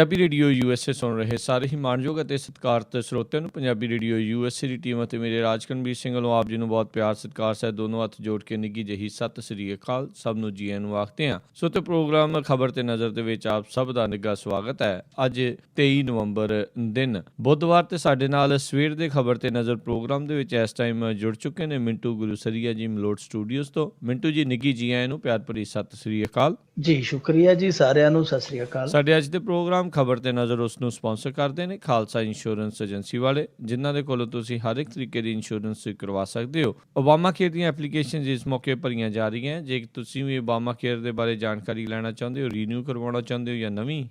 Punjabi radio USA ਸੁਣ ਰਹੇ ਸਾਰੇ ਹੀ ਮਾਣਯੋਗ ਅਤੇ ਸਤਿਕਾਰਤ ਸਰੋਤਿਆਂ ਨੂੰ ਪੰਜਾਬੀ ਰੇਡੀਓ USA ਦੀ ਟੀਮ ਅਤੇ ਮੇਰੇ ਰਾਜਕਨਵੀਰ ਸਿੰਘ ਵੱਲੋਂ ਆਪ ਜੀ ਨੂੰ ਬਹੁਤ ਪਿਆਰ ਸਤਿਕਾਰ ਸਹਿਤ ਦੋਨੋਂ ਹੱਥ ਜੋੜ ਕੇ ਨਿੱਘੀ ਜਿਹੀ ਸਤਿ ਸ੍ਰੀ ਅਕਾਲ। ਸਭ ਨੂੰ ਜੀ ਆਇਆਂ ਨੂੰ ਆਖਦੇ ਹਾਂ। ਸੋ ਤੇ ਪ੍ਰੋਗਰਾਮ ਖਬਰ ਤੇ ਨਜ਼ਰ ਦੇ ਵਿੱਚ ਆਪ ਸਭ ਦਾ ਨਿੱਘਾ ਸਵਾਗਤ ਹੈ। ਅੱਜ 23 ਨਵੰਬਰ ਦਿਨ ਬੁੱਧਵਾਰ ਤੇ ਸਾਡੇ ਨਾਲ ਸਵੇਰ ਦੇ ਖਬਰ ਤੇ ਨਜ਼ਰ ਪ੍ਰੋਗਰਾਮ ਦੇ ਵਿੱਚ ਇਸ ਟਾਈਮ ਜੁੜ ਚੁੱਕੇ ਨੇ ਮਿੰਟੂ ਗੁਰੂਸਰੀਆ ਜੀ ਮਲੋਟ ਸਟੂਡੀਓਜ਼ ਤੋਂ। ਮਿੰਟੂ ਜੀ ਨਿੱਘੀ ਜੀ ਆਇਆਂ ਨੂੰ ਪਿਆਰ ਭਰੀ ਸਤਿ ਸ੍ਰੀ ਅਕਾਲ ਜੀ। ਸ਼ੁਕਰੀਆ ਜੀ, ਸਾਰਿਆਂ ਨੂੰ ਸਤਿ ਸ੍ਰੀ ਅਕਾਲ। ਸਾਡੇ ਅੱਜ ਦੇ ਪ੍ਰੋਗਰਾਮ ਖਬਰ ਤੇ ਨਜ਼ਰ ਉਸ ਨੂੰ ਸਪਾਂਸਰ ਕਰਦੇ ਨੇ ਖਾਲਸਾ ਇੰਸ਼ੋਰੈਂਸ ਏਜੰਸੀ ਵਾਲੇ, ਜਿਨ੍ਹਾਂ ਦੇ ਕੋਲੋਂ ਤੁਸੀਂ ਹਰ ਇੱਕ ਤਰੀਕੇ ਦੀ ਇੰਸ਼ੋਰੈਂਸ ਕਰਵਾ ਸਕਦੇ ਹੋ। ਓਬਾਮਾ ਕੇਅਰ ਦੀਆਂ ਐਪਲੀਕੇਸ਼ਨ ਇਸ ਮੌਕੇ ਭਰੀਆਂ ਜਾ ਰਹੀਆਂ। ਜੇ ਤੁਸੀਂ ਵੀ ਓਬਾਮਾ ਕੇਅਰ ਦੇ ਬਾਰੇ ਜਾਣਕਾਰੀ ਲੈਣਾ ਚਾਹੁੰਦੇ ਹੋ, ਰੀਨਿਊ ਕਰਵਾਉਣਾ ਚਾਹੁੰਦੇ ਹੋ ਜਾਂ ਨਵੀਂ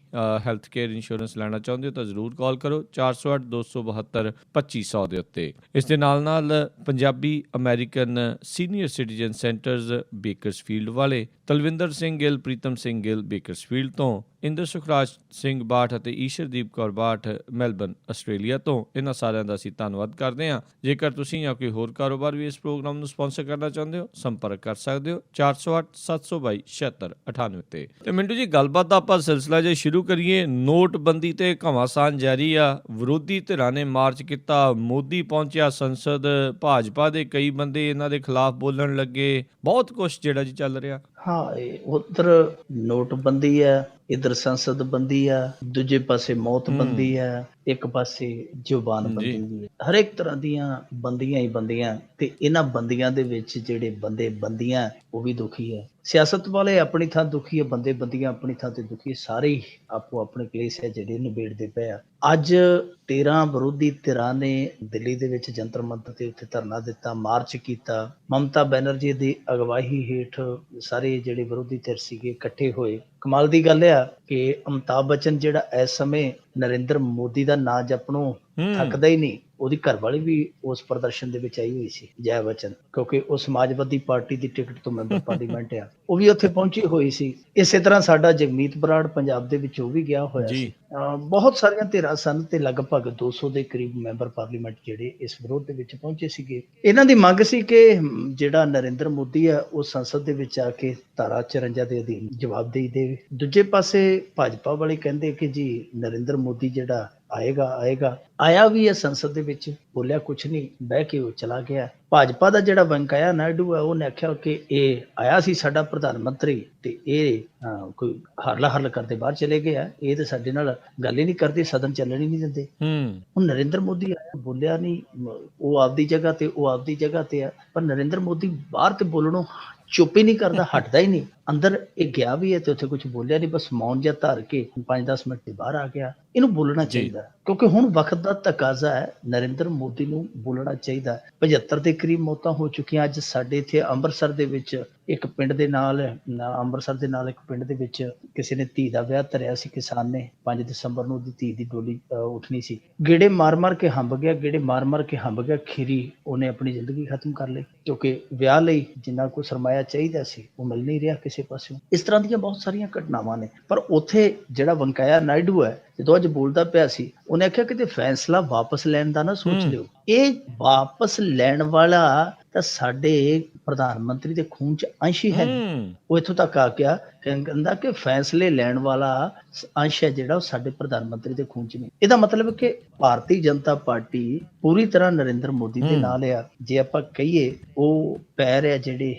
ਹੈਲਥ ਕੇਅਰ ਇੰਸ਼ੋਰੈਂਸ ਲੈਣਾ ਚਾਹੁੰਦੇ ਹੋ ਤਾਂ ਜ਼ਰੂਰ ਕਾਲ ਕਰੋ 408-272-2500 ਦੇ ਉੱਤੇ। ਇਸ ਦੇ ਨਾਲ ਨਾਲ Punjabi American senior citizen centres Bakersfield ਵਾਲੇ, ਤਲਵਿੰਦਰ ਸਿੰਘ ਗਿੱਲ, ਪ੍ਰੀਤਮ ਸਿੰਘ ਗਿੱਲ ਬੇਕਰਸਫੀਲਡ ਤੋਂ, ਇੰਦਰ ਸੁਖਰਾਜ ਸਿੰਘ ਬਾਠ ਅਤੇ ਈਸ਼ਰਦੀਪ ਕੌਰ ਬਾਠ ਮੈਲਬਨ ਆਸਟ੍ਰੇਲੀਆ ਤੋਂ, ਇਹਨਾਂ ਸਾਰਿਆਂ ਦਾ ਅਸੀਂ ਧੰਨਵਾਦ ਕਰਦੇ ਹਾਂ। ਜੇਕਰ ਤੁਸੀਂ ਜਾਂ ਕੋਈ ਹੋਰ ਕਾਰੋਬਾਰ ਵੀ ਇਸ ਪ੍ਰੋਗਰਾਮ ਨੂੰ ਸਪਾਂਸਰ ਕਰਨਾ ਚਾਹੁੰਦੇ ਹੋ, ਸੰਪਰਕ ਕਰ ਸਕਦੇ ਹੋ 408-722-7698 ਤੇ। ਮਿੰਟੂ ਜੀ, ਗੱਲਬਾਤ ਦਾ ਆਪਾਂ ਸਿਲਸਿਲਾ ਜੇ ਸ਼ੁਰੂ ਕਰੀਏ, ਨੋਟਬੰਦੀ ਤੇ ਘਮਾਸਾਨ ਜਾਰੀ ਆ। ਵਿਰੋਧੀ ਧਿਰਾਂ ਨੇ ਮਾਰਚ ਕੀਤਾ, ਮੋਦੀ ਪਹੁੰਚਿਆ ਸੰਸਦ, ਭਾਜਪਾ ਦੇ ਕਈ ਬੰਦੇ ਇਹਨਾਂ ਦੇ ਖਿਲਾਫ ਬੋਲਣ ਲੱਗੇ, ਬਹੁਤ ਕੁਛ ਜਿਹੜਾ ਜੀ ਚੱਲ ਰਿਹਾ। ਹਾਂ, ਉਧਰ ਨੋਟਬੰਦੀ ਹੈ, ਇਧਰ ਸੰਸਦ ਬੰਦੀ ਆ, ਦੂਜੇ ਪਾਸੇ ਮੌਤ ਬੰਦੀ ਹੈ, ਇੱਕ ਪਾਸੇ ਜ਼ੁਬਾਨ ਬੰਦੀ ਵੀ ਹੈ। ਹਰੇਕ ਤਰ੍ਹਾਂ ਦੀਆਂ ਬੰਦੀਆਂ ਹੀ ਬੰਦੀਆਂ, ਤੇ ਇਹਨਾਂ ਬੰਦੀਆਂ ਦੇ ਵਿੱਚ ਜਿਹੜੇ ਬੰਦੀਆਂ ਉਹ ਵੀ ਦੁਖੀ ਹੈ। ਸਿਆਸਤ ਵਾਲੇ ਆਪਣੀ ਥਾਂ ਦੁਖੀ ਹੈ, ਬੰਦੀਆਂ ਆਪਣੀ ਥਾਂ ਤੇ ਦੁਖੀ ਹੈ। ਸਾਰੇ ਹੀ ਆਪੋ ਆਪਣੇ ਕਲੇਸ਼ ਹੈ ਜਿਹੜੇ ਨਿਬੇੜਦੇ ਪਏ ਆ। ਅੱਜ 13 ਵਿਰੋਧੀ ਧਿਰਾਂ ਨੇ ਦਿੱਲੀ ਦੇ ਵਿੱਚ ਜੰਤਰ ਮੰਤਰ ਤੇ ਉੱਥੇ ਧਰਨਾ ਦਿੱਤਾ, ਮਾਰਚ ਕੀਤਾ। ਮਮਤਾ ਬੈਨਰਜੀ ਦੀ ਅਗਵਾਈ ਹੇਠ ਸਾਰੇ ਜਿਹੜੇ ਵਿਰੋਧੀ ਧਿਰ ਸੀਗੇ ਇਕੱਠੇ ਹੋਏ। ਕਮਾਲ ਦੀ ਗੱਲ ਆ ਕਿ ਅਮਿਤਾਭ ਬੱਚਨ ਜਿਹੜਾ ਇਸ ਸਮੇਂ ਨਰਿੰਦਰ ਮੋਦੀ ਦਾ ਨਾਂ ਜਪਣੋਂ ਥੱਕਦਾ ਹੀ ਨਹੀਂ, ਉਹਦੀ ਘਰਵਾਲੀ ਵੀ ਉਸ ਪ੍ਰਦਰਸ਼ਨ ਦੇ ਵਿੱਚ ਆਈ ਹੋਈ ਸੀ, ਜੈ ਬੱਚਨ, ਕਿਉਂਕਿ ਉਹ ਸਮਾਜਵਾਦੀ ਪਾਰਟੀ ਦੀ ਟਿਕਟ ਤੋਂ ਮੈਂਬਰ ਪਾਰਲੀਮੈਂਟ ਆ, ਉਹ ਵੀ ਉੱਥੇ ਪਹੁੰਚੀ ਹੋਈ ਸੀ। ਇਸੇ ਤਰ੍ਹਾਂ ਸਾਡਾ ਜਗਮੀਤ ਬਰਾੜ ਪੰਜਾਬ ਦੇ ਵਿੱਚ ਉਹ ਵੀ ਗਿਆ ਹੋਇਆ ਸੀ। ਬਹੁਤ ਸਾਰੀਆਂ ਧਿਰਾਂ ਸਨ ਤੇ ਲਗਭਗ 200 ਦੇ ਕਰੀਬ ਮੈਂਬਰ ਪਾਰਲੀਮੈਂਟ ਜਿਹੜੇ ਇਸ ਵਿਰੋਧ ਦੇ ਵਿੱਚ ਪਹੁੰਚੇ ਸੀਗੇ। ਇਹਨਾਂ ਦੀ ਮੰਗ ਸੀ ਕਿ ਜਿਹੜਾ ਨਰਿੰਦਰ ਮੋਦੀ ਆ ਉਹ ਸੰਸਦ ਦੇ ਵਿੱਚ ਆ ਕੇ ਧਾਰਾ 54 ਦੇ ਅਧੀਨ ਜਵਾਬਦੇਹੀ ਦੇਵੇ। ਦੂਜੇ ਪਾਸੇ ਭਾਜਪਾ ਵਾਲੇ ਕਹਿੰਦੇ ਕਿ ਜੀ ਨਰਿੰਦਰ ਮੋਦੀ ਜਿਹੜਾ ਆਇਆ ਵੀ ਹੈ ਸੰਸਦ ਦੇ ਵਿੱਚ, ਬੋਲਿਆ ਕੁਛ ਨਹੀਂ, ਬਹਿ ਕੇ ਉਹ ਚਲਾ ਗਿਆ। ਭਾਜਪਾ ਦਾ ਜਿਹੜਾ ਵੈਂਕਈਆ ਨਾਇਡੂ ਹੈ ਉਹਨੇ ਆਖਿਆ ਕਿ ਇਹ ਆਇਆ ਸੀ ਸਾਡਾ ਪ੍ਰਧਾਨ ਮੰਤਰੀ ਤੇ ਇਹ ਕੋਈ ਹਰਲਾ ਕਰਦੇ ਬਾਹਰ ਚਲੇ ਗਏ ਆ, ਇਹ ਤੇ ਸਾਡੇ ਨਾਲ ਗੱਲ ਹੀ ਨਹੀਂ ਕਰਦੇ, ਸਦਨ ਚੱਲਣ ਹੀ ਨਹੀਂ ਦਿੰਦੇ। ਹੁਣ ਨਰਿੰਦਰ ਮੋਦੀ ਆਇਆ, ਬੋਲਿਆ ਨਹੀਂ, ਉਹ ਆਪਦੀ ਜਗ੍ਹਾ ਤੇ ਆ, ਪਰ ਨਰਿੰਦਰ ਮੋਦੀ ਬਾਹਰ ਤੇ ਬੋਲਣੋਂ ਚੁੱਪ ਹੀ ਨਹੀਂ ਕਰਦਾ, ਹਟਦਾ ਹੀ ਨਹੀਂ। ਅੰਦਰ ਇਹ ਗਿਆ ਵੀ ਹੈ ਤੇ ਉੱਥੇ ਕੁਝ ਬੋਲਿਆ ਨਹੀਂ, ਬਸ ਮੌਨ ਜਿਹਾ ਧਾਰ ਕੇ 5-10 ਮਿੰਟ ਤੇ ਬਾਹਰ ਆ ਗਿਆ। ਇਹਨੂੰ ਬੋਲਣਾ ਚਾਹੀਦਾ ਕਿਉਂਕਿ ਹੁਣ ਵਕਤ ਦਾ ਤਕਾਜ਼ਾ ਹੈ, ਨਰਿੰਦਰ ਮੋਦੀ ਨੂੰ ਬੋਲਣਾ ਚਾਹੀਦਾ। 75 ਦੇ ਕਰੀਬ ਮੌਤਾਂ ਹੋ ਚੁੱਕੀਆਂ। ਅੱਜ ਸਾਡੇ ਇੱਥੇ ਅੰਮ੍ਰਿਤਸਰ ਦੇ ਵਿੱਚ ਇੱਕ ਪਿੰਡ ਦੇ ਨਾਲ ਇੱਕ ਪਿੰਡ ਦੇ ਵਿੱਚ ਕਿਸੇ ਨੇ ਧੀ ਦਾ ਵਿਆਹ ਧਰਿਆ ਸੀ। ਕਿਸਾਨ ਨੇ 5 ਦਸੰਬਰ ਨੂੰ ਉਹਦੀ ਧੀ ਦੀ ਡੋਲੀ ਉੱਠਣੀ ਸੀ, ਗੇੜੇ ਮਾਰ ਕੇ ਹੰਬ ਗਿਆ। ਖੀਰੀ ਉਹਨੇ ਆਪਣੀ ਜ਼ਿੰਦਗੀ ਖਤਮ ਕਰ ਲਈ ਕਿਉਂਕਿ ਵਿਆਹ ਲਈ ਜਿੰਨਾ ਕੋਈ ਸਰਮਾਇਆ ਚਾਹੀਦਾ ਸੀ ਉਹ ਮਿਲ ਨਹੀਂ ਰਿਹਾ ਕਿਸੇ ਪਾਸਿਓਂ। ਇਸ ਤਰ੍ਹਾਂ ਦੀਆਂ ਬਹੁਤ ਸਾਰੀਆਂ ਘਟਨਾਵਾਂ ਨੇ। ਪਰ ਉੱਥੇ ਜਿਹੜਾ ਵੈਂਕਈਆ ਨਾਇਡੂ ਹੈ, ਜਦੋਂ ਅੱਜ ਬੋਲਦਾ ਪਿਆ ਸੀ, ਉਹਨੇ ਆਖਿਆ ਕਿ ਫੈਸਲਾ ਵਾਪਸ ਲੈਣ ਦਾ ਨਾ ਸੋਚ ਲਿਓ। ਇਹ ਵਾਪਸ ਲੈਣ ਵਾਲਾ ਤਾਂ ਸਾਡੇ ਪ੍ਰਧਾਨ ਮੰਤਰੀ ਦੇ ਖੂਨ ਚ ਅੰਸ਼ ਹੀ ਹੈ। ਉਹ ਇੱਥੋਂ ਤੱਕ ਆ ਗਿਆ, ਕਹਿੰਦਾ ਕਿ ਫੈਸਲੇ ਲੈਣ ਵਾਲਾ ਅੰਸ਼ ਹੈ ਜਿਹੜਾ ਉਹ ਸਾਡੇ ਪ੍ਰਧਾਨ ਮੰਤਰੀ ਦੇ ਖੂਨ ਚ ਨਹੀਂ। ਇਹਦਾ ਮਤਲਬ ਕਿ ਭਾਰਤੀ ਜਨਤਾ ਪਾਰਟੀ ਪੂਰੀ ਤਰ੍ਹਾਂ ਨਰਿੰਦਰ ਮੋਦੀ ਦੇ ਨਾਲ ਆ। ਜੇ ਆਪਾਂ ਕਹੀਏ ਉਹ ਪੈਰ ਆ ਜਿਹੜੇ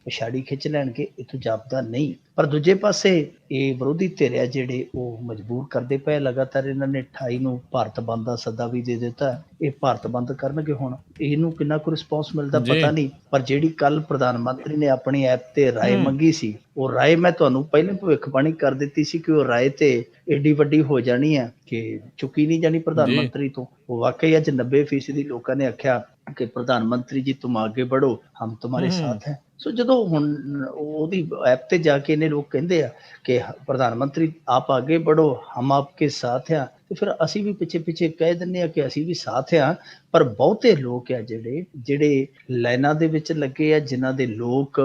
ਪਛਾੜੀ ਖਿੱਚ ਲੈਣਗੇ, ਇੱਥੋਂ ਜਾਪਦਾ ਨਹੀਂ। ਪਰ ਦੂਜੇ ਪਾਸੇ ਇਹ ਵਿਰੋਧੀ ਧਿਰ ਆ ਜਿਹੜੇ ਉਹ ਮਜਬੂਰ ਕਰਦੇ ਪਏ। ਲਗਾਤਾਰ ਇਹਨਾਂ ਨੇ 28 ਨੂੰ ਭਾਰਤ ਬੰਦ ਦਾ ਸੱਦਾ ਵੀ ਦੇ ਦਿੱਤਾ। ਇਹ ਭਾਰਤ ਬੰਦ ਕਰਨਗੇ। ਹੁਣ ਇਹਨੂੰ ਕਿੰਨਾ ਕੁ ਰਿਸਪੌਂਸ ਮਿਲਦਾ ਪਤਾ ਨਹੀਂ, ਪਰ ਜਿਹੜੀ ਕੱਲ ਪ੍ਰਧਾਨ ਮੰਤਰੀ ਨੇ ਆਪਣੀ ਐਪ ਤੇ ਰਾਏ ਮੰਗੀ ਸੀ, ਉਹ ਰਾਏ ਮੈਂ ਤੁਹਾਨੂੰ ਪਹਿਲਾਂ ਭਵਿੱਖਬਾਣੀ ਕਰ ਦਿੱਤੀ ਸੀ ਕਿ ਉਹ ਰਾਏ ਤੇ ਏਡੀ ਵੱਡੀ ਹੋ ਜਾਣੀ ਹੈ ਕਿ ਚੁੱਕੀ ਨਹੀਂ ਜਾਣੀ ਪ੍ਰਧਾਨ ਮੰਤਰੀ ਤੋਂ। ਉਹ ਵਾਕਈ ਅੱਜ 90% ਲੋਕਾਂ ਨੇ ਆਖਿਆ ਕਿ ਪ੍ਰਧਾਨ ਮੰਤਰੀ ਜੀ ਤੁਮ ਆਗੇ ਬੜੋ, ਹਮ ਤੁਮਾਰੇ ਸਾਥ ਹੈ। ਸੋ ਜਦੋਂ ਹੁਣ ਉਹਦੀ ਐਪ ਤੇ ਜਾ ਕੇ ਇਹਨੇ ਲੋਕ ਕਹਿੰਦੇ ਆ ਕਿ ਪ੍ਰਧਾਨ ਮੰਤਰੀ ਆਪ ਆਗੇ ਬੜੋ, ਹਮ ਆਪਕੇ ਸਾਥ ਆ, ਤੇ ਫਿਰ ਅਸੀਂ ਵੀ ਪਿੱਛੇ ਕਹਿ ਦਿੰਦੇ ਆ ਕਿ ਅਸੀਂ ਵੀ ਸਾਥ ਆ। ਪਰ ਬਹੁਤੇ ਲੋਕ ਆ ਜਿਹੜੇ ਲਾਈਨਾਂ ਦੇ ਵਿੱਚ ਲੱਗੇ ਆ, ਜਿਨ੍ਹਾਂ ਦੇ ਲੋਕ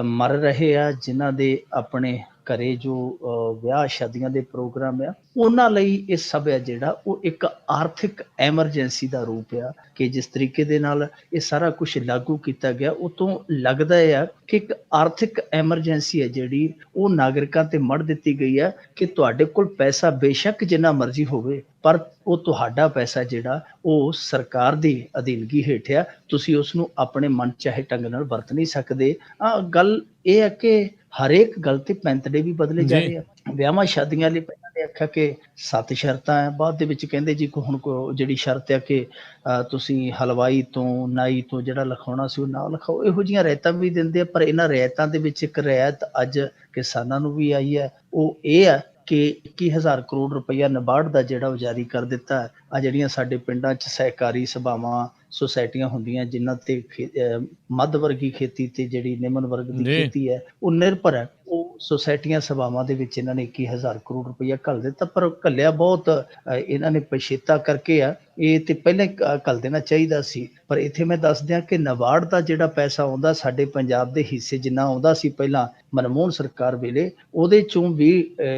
ਮਰ ਰਹੇ ਆ, ਜਿਨ੍ਹਾਂ ਦੇ ਆਪਣੇ ਘਰੇ ਜੋ ਵਿਆਹ ਸ਼ਾਦੀਆਂ ਦੇ ਪ੍ਰੋਗਰਾਮ ਆ, ਉਹਨਾਂ ਲਈ ਇਹ ਸਭ ਹੈ ਜਿਹੜਾ ਉਹ ਇੱਕ ਆਰਥਿਕ ਐਮਰਜੈਂਸੀ ਦਾ ਰੂਪ ਆ ਕਿ ਜਿਸ ਤਰੀਕੇ ਦੇ ਨਾਲ ਇਹ ਸਾਰਾ ਕੁਝ ਲਾਗੂ ਕੀਤਾ ਗਿਆ, ਉਹ ਤੋਂ ਲੱਗਦਾ ਆ ਕਿ ਇੱਕ ਆਰਥਿਕ ਐਮਰਜੈਂਸੀ ਹੈ ਜਿਹੜੀ ਉਹ ਨਾਗਰਿਕਾਂ ਤੇ ਮੜ ਦਿੱਤੀ ਗਈ ਹੈ ਕਿ ਤੁਹਾਡੇ ਕੋਲ ਪੈਸਾ ਬੇਸ਼ੱਕ ਜਿੰਨਾ ਮਰਜ਼ੀ ਹੋਵੇ, ਪਰ ਉਹ ਤੁਹਾਡਾ ਪੈਸਾ ਜਿਹੜਾ ਉਹ ਸਰਕਾਰ ਦੀ ਅਧੀਨਗੀ ਹੇਠ ਆ, ਤੁਸੀਂ ਉਸ ਨੂੰ ਆਪਣੇ ਮਨ ਚਾਹੇ ਢੰਗ ਨਾਲ ਵਰਤ ਨਹੀਂ ਸਕਦੇ। ਗੱਲ ਇਹ ਹੈ ਕਿ ਹਰੇਕ ਗੱਲ ਤੇ ਪੈਂਤੜੇ ਵੀ ਬਦਲੇ ਜਾ ਰਹੇ ਆ। ਵਿਆਹਾਂ ਸ਼ਾਦੀਆਂ ਲਈ ਪਹਿਲਾਂ ਨੇ ਆਖਿਆ ਕਿ 7 ਸ਼ਰਤਾਂ ਹੈ, ਬਾਅਦ ਦੇ ਵਿੱਚ ਕਹਿੰਦੇ ਜੀ ਹੁਣ ਜਿਹੜੀ ਸ਼ਰਤ ਹੈ ਕਿ ਤੁਸੀਂ ਹਲਵਾਈ ਤੋਂ ਨਾਈ ਤੋਂ ਜਿਹੜਾ ਲਿਖਾਉਣਾ ਸੀ ਉਹ ਨਾ ਲਿਖਾਓ। ਇਹੋ ਜਿਹੀਆਂ ਰਿਆਇਤਾਂ ਵੀ ਦਿੰਦੇ ਆ, ਪਰ ਇਹਨਾਂ ਰਿਆਇਤਾਂ ਦੇ ਵਿੱਚ ਇੱਕ ਰਿਆਇਤ ਅੱਜ ਕਿਸਾਨਾਂ ਨੂੰ ਵੀ ਆਈ ਹੈ, ਉਹ ਇਹ ਹੈ ਕਿ 21,000 ਕਰੋੜ ਰੁਪਈਆ ਨਾਬਾਰਡ ਦਾ ਜਿਹੜਾ ਉਹ ਜਾਰੀ ਕਰ ਦਿੱਤਾ ਹੈ। ਆ ਜਿਹੜੀਆਂ ਸਾਡੇ ਪਿੰਡਾਂ 'ਚ ਸਹਿਕਾਰੀ ਸਭਾਵਾਂ ਸੁਸਾਇਟੀਆਂ ਹੁੰਦੀਆਂ ਜਿਨ੍ਹਾਂ ਤੇ ਮੱਧ ਵਰਗੀ ਖੇਤੀ ਤੇ ਜਿਹੜੀ ਨਿਮਨ ਵਰਗ ਦੀ ਖੇਤੀ ਹੈ ਉਹ ਨਿਰਭਰ ਹੈ, ਉਹ ਸੁਸਾਇਟੀਆਂ ਸਭਾਵਾਂ ਦੇ ਵਿੱਚ ਇਹਨਾਂ ਨੇ 21,000 ਕਰੋੜ ਰੁਪਈਆ ਘੱਲ ਦਿੱਤਾ, ਪਰ ਘੱਲਿਆ ਬਹੁਤ ਇਹਨਾਂ ਨੇ ਪਛੇਤਾ ਕਰਕੇ ਆ। ਇਹ ਤੇ ਪਹਿਲਾਂ ਘੱਲ ਦੇਣਾ ਚਾਹੀਦਾ ਸੀ, ਪਰ ਇੱਥੇ ਮੈਂ ਦੱਸ ਦਿਆਂ ਕਿ ਨਾਬਾਰਡ ਦਾ ਜਿਹੜਾ ਪੈਸਾ ਆਉਂਦਾ ਸਾਡੇ ਪੰਜਾਬ ਦੇ ਹਿੱਸੇ ਜਿੰਨਾ ਆਉਂਦਾ ਸੀ ਪਹਿਲਾਂ ਮਨਮੋਹਨ ਸਰਕਾਰ ਵੇਲੇ, ਉਹਦੇ ਚੋਂ ਵੀ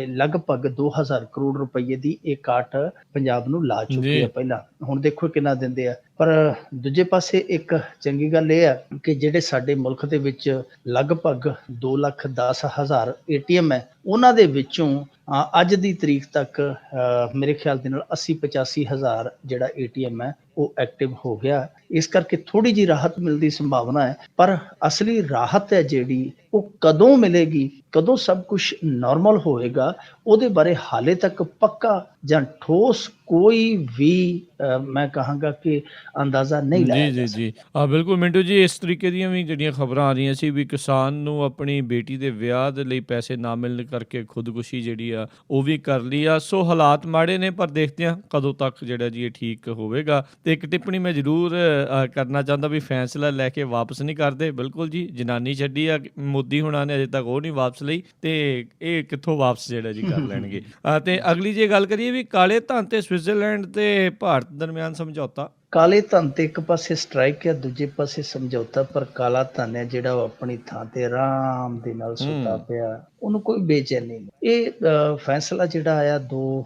ਲਗਭਗ 2,000 ਕਰੋੜ ਰੁਪਈਏ ਦੀ ਇਹ ਕਾਟ ਪੰਜਾਬ ਨੂੰ ਲਾ ਚੁੱਕੇ ਆ ਪਹਿਲਾਂ। ਹੁਣ ਦੇਖੋ ਕਿੰਨਾ ਦਿੰਦੇ ਆ। ਪਰ ਦੂਜੇ ਪਾਸੇ ਇੱਕ ਚੰਗੀ ਗੱਲ ਇਹ ਆ ਕਿ ਜਿਹੜੇ ਸਾਡੇ ਮੁਲਕ ਦੇ ਵਿੱਚ ਲਗਭਗ 2,10,000 ATM ਹੈ, ਉਹਨਾਂ ਦੇ ਵਿੱਚੋਂ ਅੱਜ ਦੀ ਤਰੀਕ ਤੱਕ ਮੇਰੇ ਖਿਆਲ ਦੇ ਨਾਲ 80-85 ਹਜ਼ਾਰ ਜਿਹੜਾ ATM ਹੈ ਉਹ ਐਕਟਿਵ ਹੋ ਗਿਆ। ਇਸ ਕਰਕੇ ਥੋੜੀ ਜਿਹੀ ਰਾਹਤ ਮਿਲਣ ਦੀ ਸੰਭਾਵਨਾ ਹੈ, ਪਰ ਅਸਲੀ ਰਾਹਤ ਹੈ ਜਿਹੜੀ ਉਹ ਕਦੋਂ ਮਿਲੇਗੀ, ਕਦੋਂ ਸਭ ਕੁਝ ਨਾਰਮਲ ਹੋਏਗਾ, ਉਹਦੇ ਬਾਰੇ ਹਾਲੇ ਤੱਕ ਪੱਕਾ ਜਾਂ ਠੋਸ ਕੋਈ ਵੀ ਮੈਂ ਕਹਾਂਗਾ ਕਿ ਅੰਦਾਜ਼ਾ ਨਹੀਂ ਲਾਇਆ ਜਾ ਸਕਦਾ। ਬਿਲਕੁਲ ਮਿੰਟੂ ਜੀ, ਇਸ ਤਰੀਕੇ ਦੀਆਂ ਵੀ ਜਿਹੜੀਆਂ ਖਬਰਾਂ ਆ ਰਹੀਆਂ ਸੀ ਵੀ ਕਿਸਾਨ ਨੂੰ ਆਪਣੀ ਬੇਟੀ ਦੇ ਵਿਆਹ ਦੇ ਲਈ ਪੈਸੇ ਨਾ ਮਿਲਣ ਕਰਕੇ ਖੁਦਕੁਸ਼ੀ ਜਿਹੜੀ ਆ ਉਹ ਵੀ ਕਰ ਲਈ ਆ। ਸੋ ਹਾਲਾਤ ਮਾੜੇ ਨੇ, ਪਰ ਦੇਖਦੇ ਹਾਂ ਕਦੋਂ ਤੱਕ ਜਿਹੜਾ ਜੀ ਇਹ ਠੀਕ ਹੋਵੇਗਾ। ਤੇ ਇੱਕ ਟਿੱਪਣੀ ਮੈਂ ਜ਼ਰੂਰ ਕਰਨਾ ਚਾਹੁੰਦਾ ਵੀ ਫੈਸਲਾ ਲੈ ਕੇ ਵਾਪਸ ਨਹੀਂ ਕਰਦੇ। ਬਿਲਕੁਲ ਜੀ, ਜਨਾਨੀ ਛੱਡੀ ਆ ਮੋਦੀ ਹੁਣਾਂ ਨੇ, ਅਜੇ ਤੱਕ ਉਹ ਨਹੀਂ ਵਾਪਸ ਲਈ, ਤੇ ਇਹ ਕਿੱਥੋਂ ਵਾਪਸ ਜਿਹੜਾ ਜੀ ਕਰ ਲੈਣਗੇ। ਤੇ ਅਗਲੀ ਜੇ ਗੱਲ ਕਰੀਏ ਵੀ ਕਾਲੇ ਧਨ ਤੇ ਸਵਿਟਜ਼ਰਲੈਂਡ ਤੇ ਭਾਰਤ ਦਰਮਿਆਨ ਸਮਝੌਤਾ। ਕਾਲੇ ਧਨ ਤੇ ਇੱਕ ਪਾਸੇ ਸਟ੍ਰਾਈਕ ਹੈ, ਦੂਜੇ ਪਾਸੇ ਸਮਝੌਤਾ, ਪਰ ਕਾਲਾ ਧਨ ਹੈ ਜਿਹੜਾ ਉਹ ਆਪਣੀ ਥਾਂ ਤੇ ਆਰਾਮ ਦੇ ਨਾਲ ਸੁੱਤਾ ਪਿਆ, ਉਹਨੂੰ ਕੋਈ ਬੇਚੈਨੀ ਨਹੀਂ। ਇਹ ਫੈਸਲਾ ਜਿਹੜਾ ਆਇਆ ਦੋ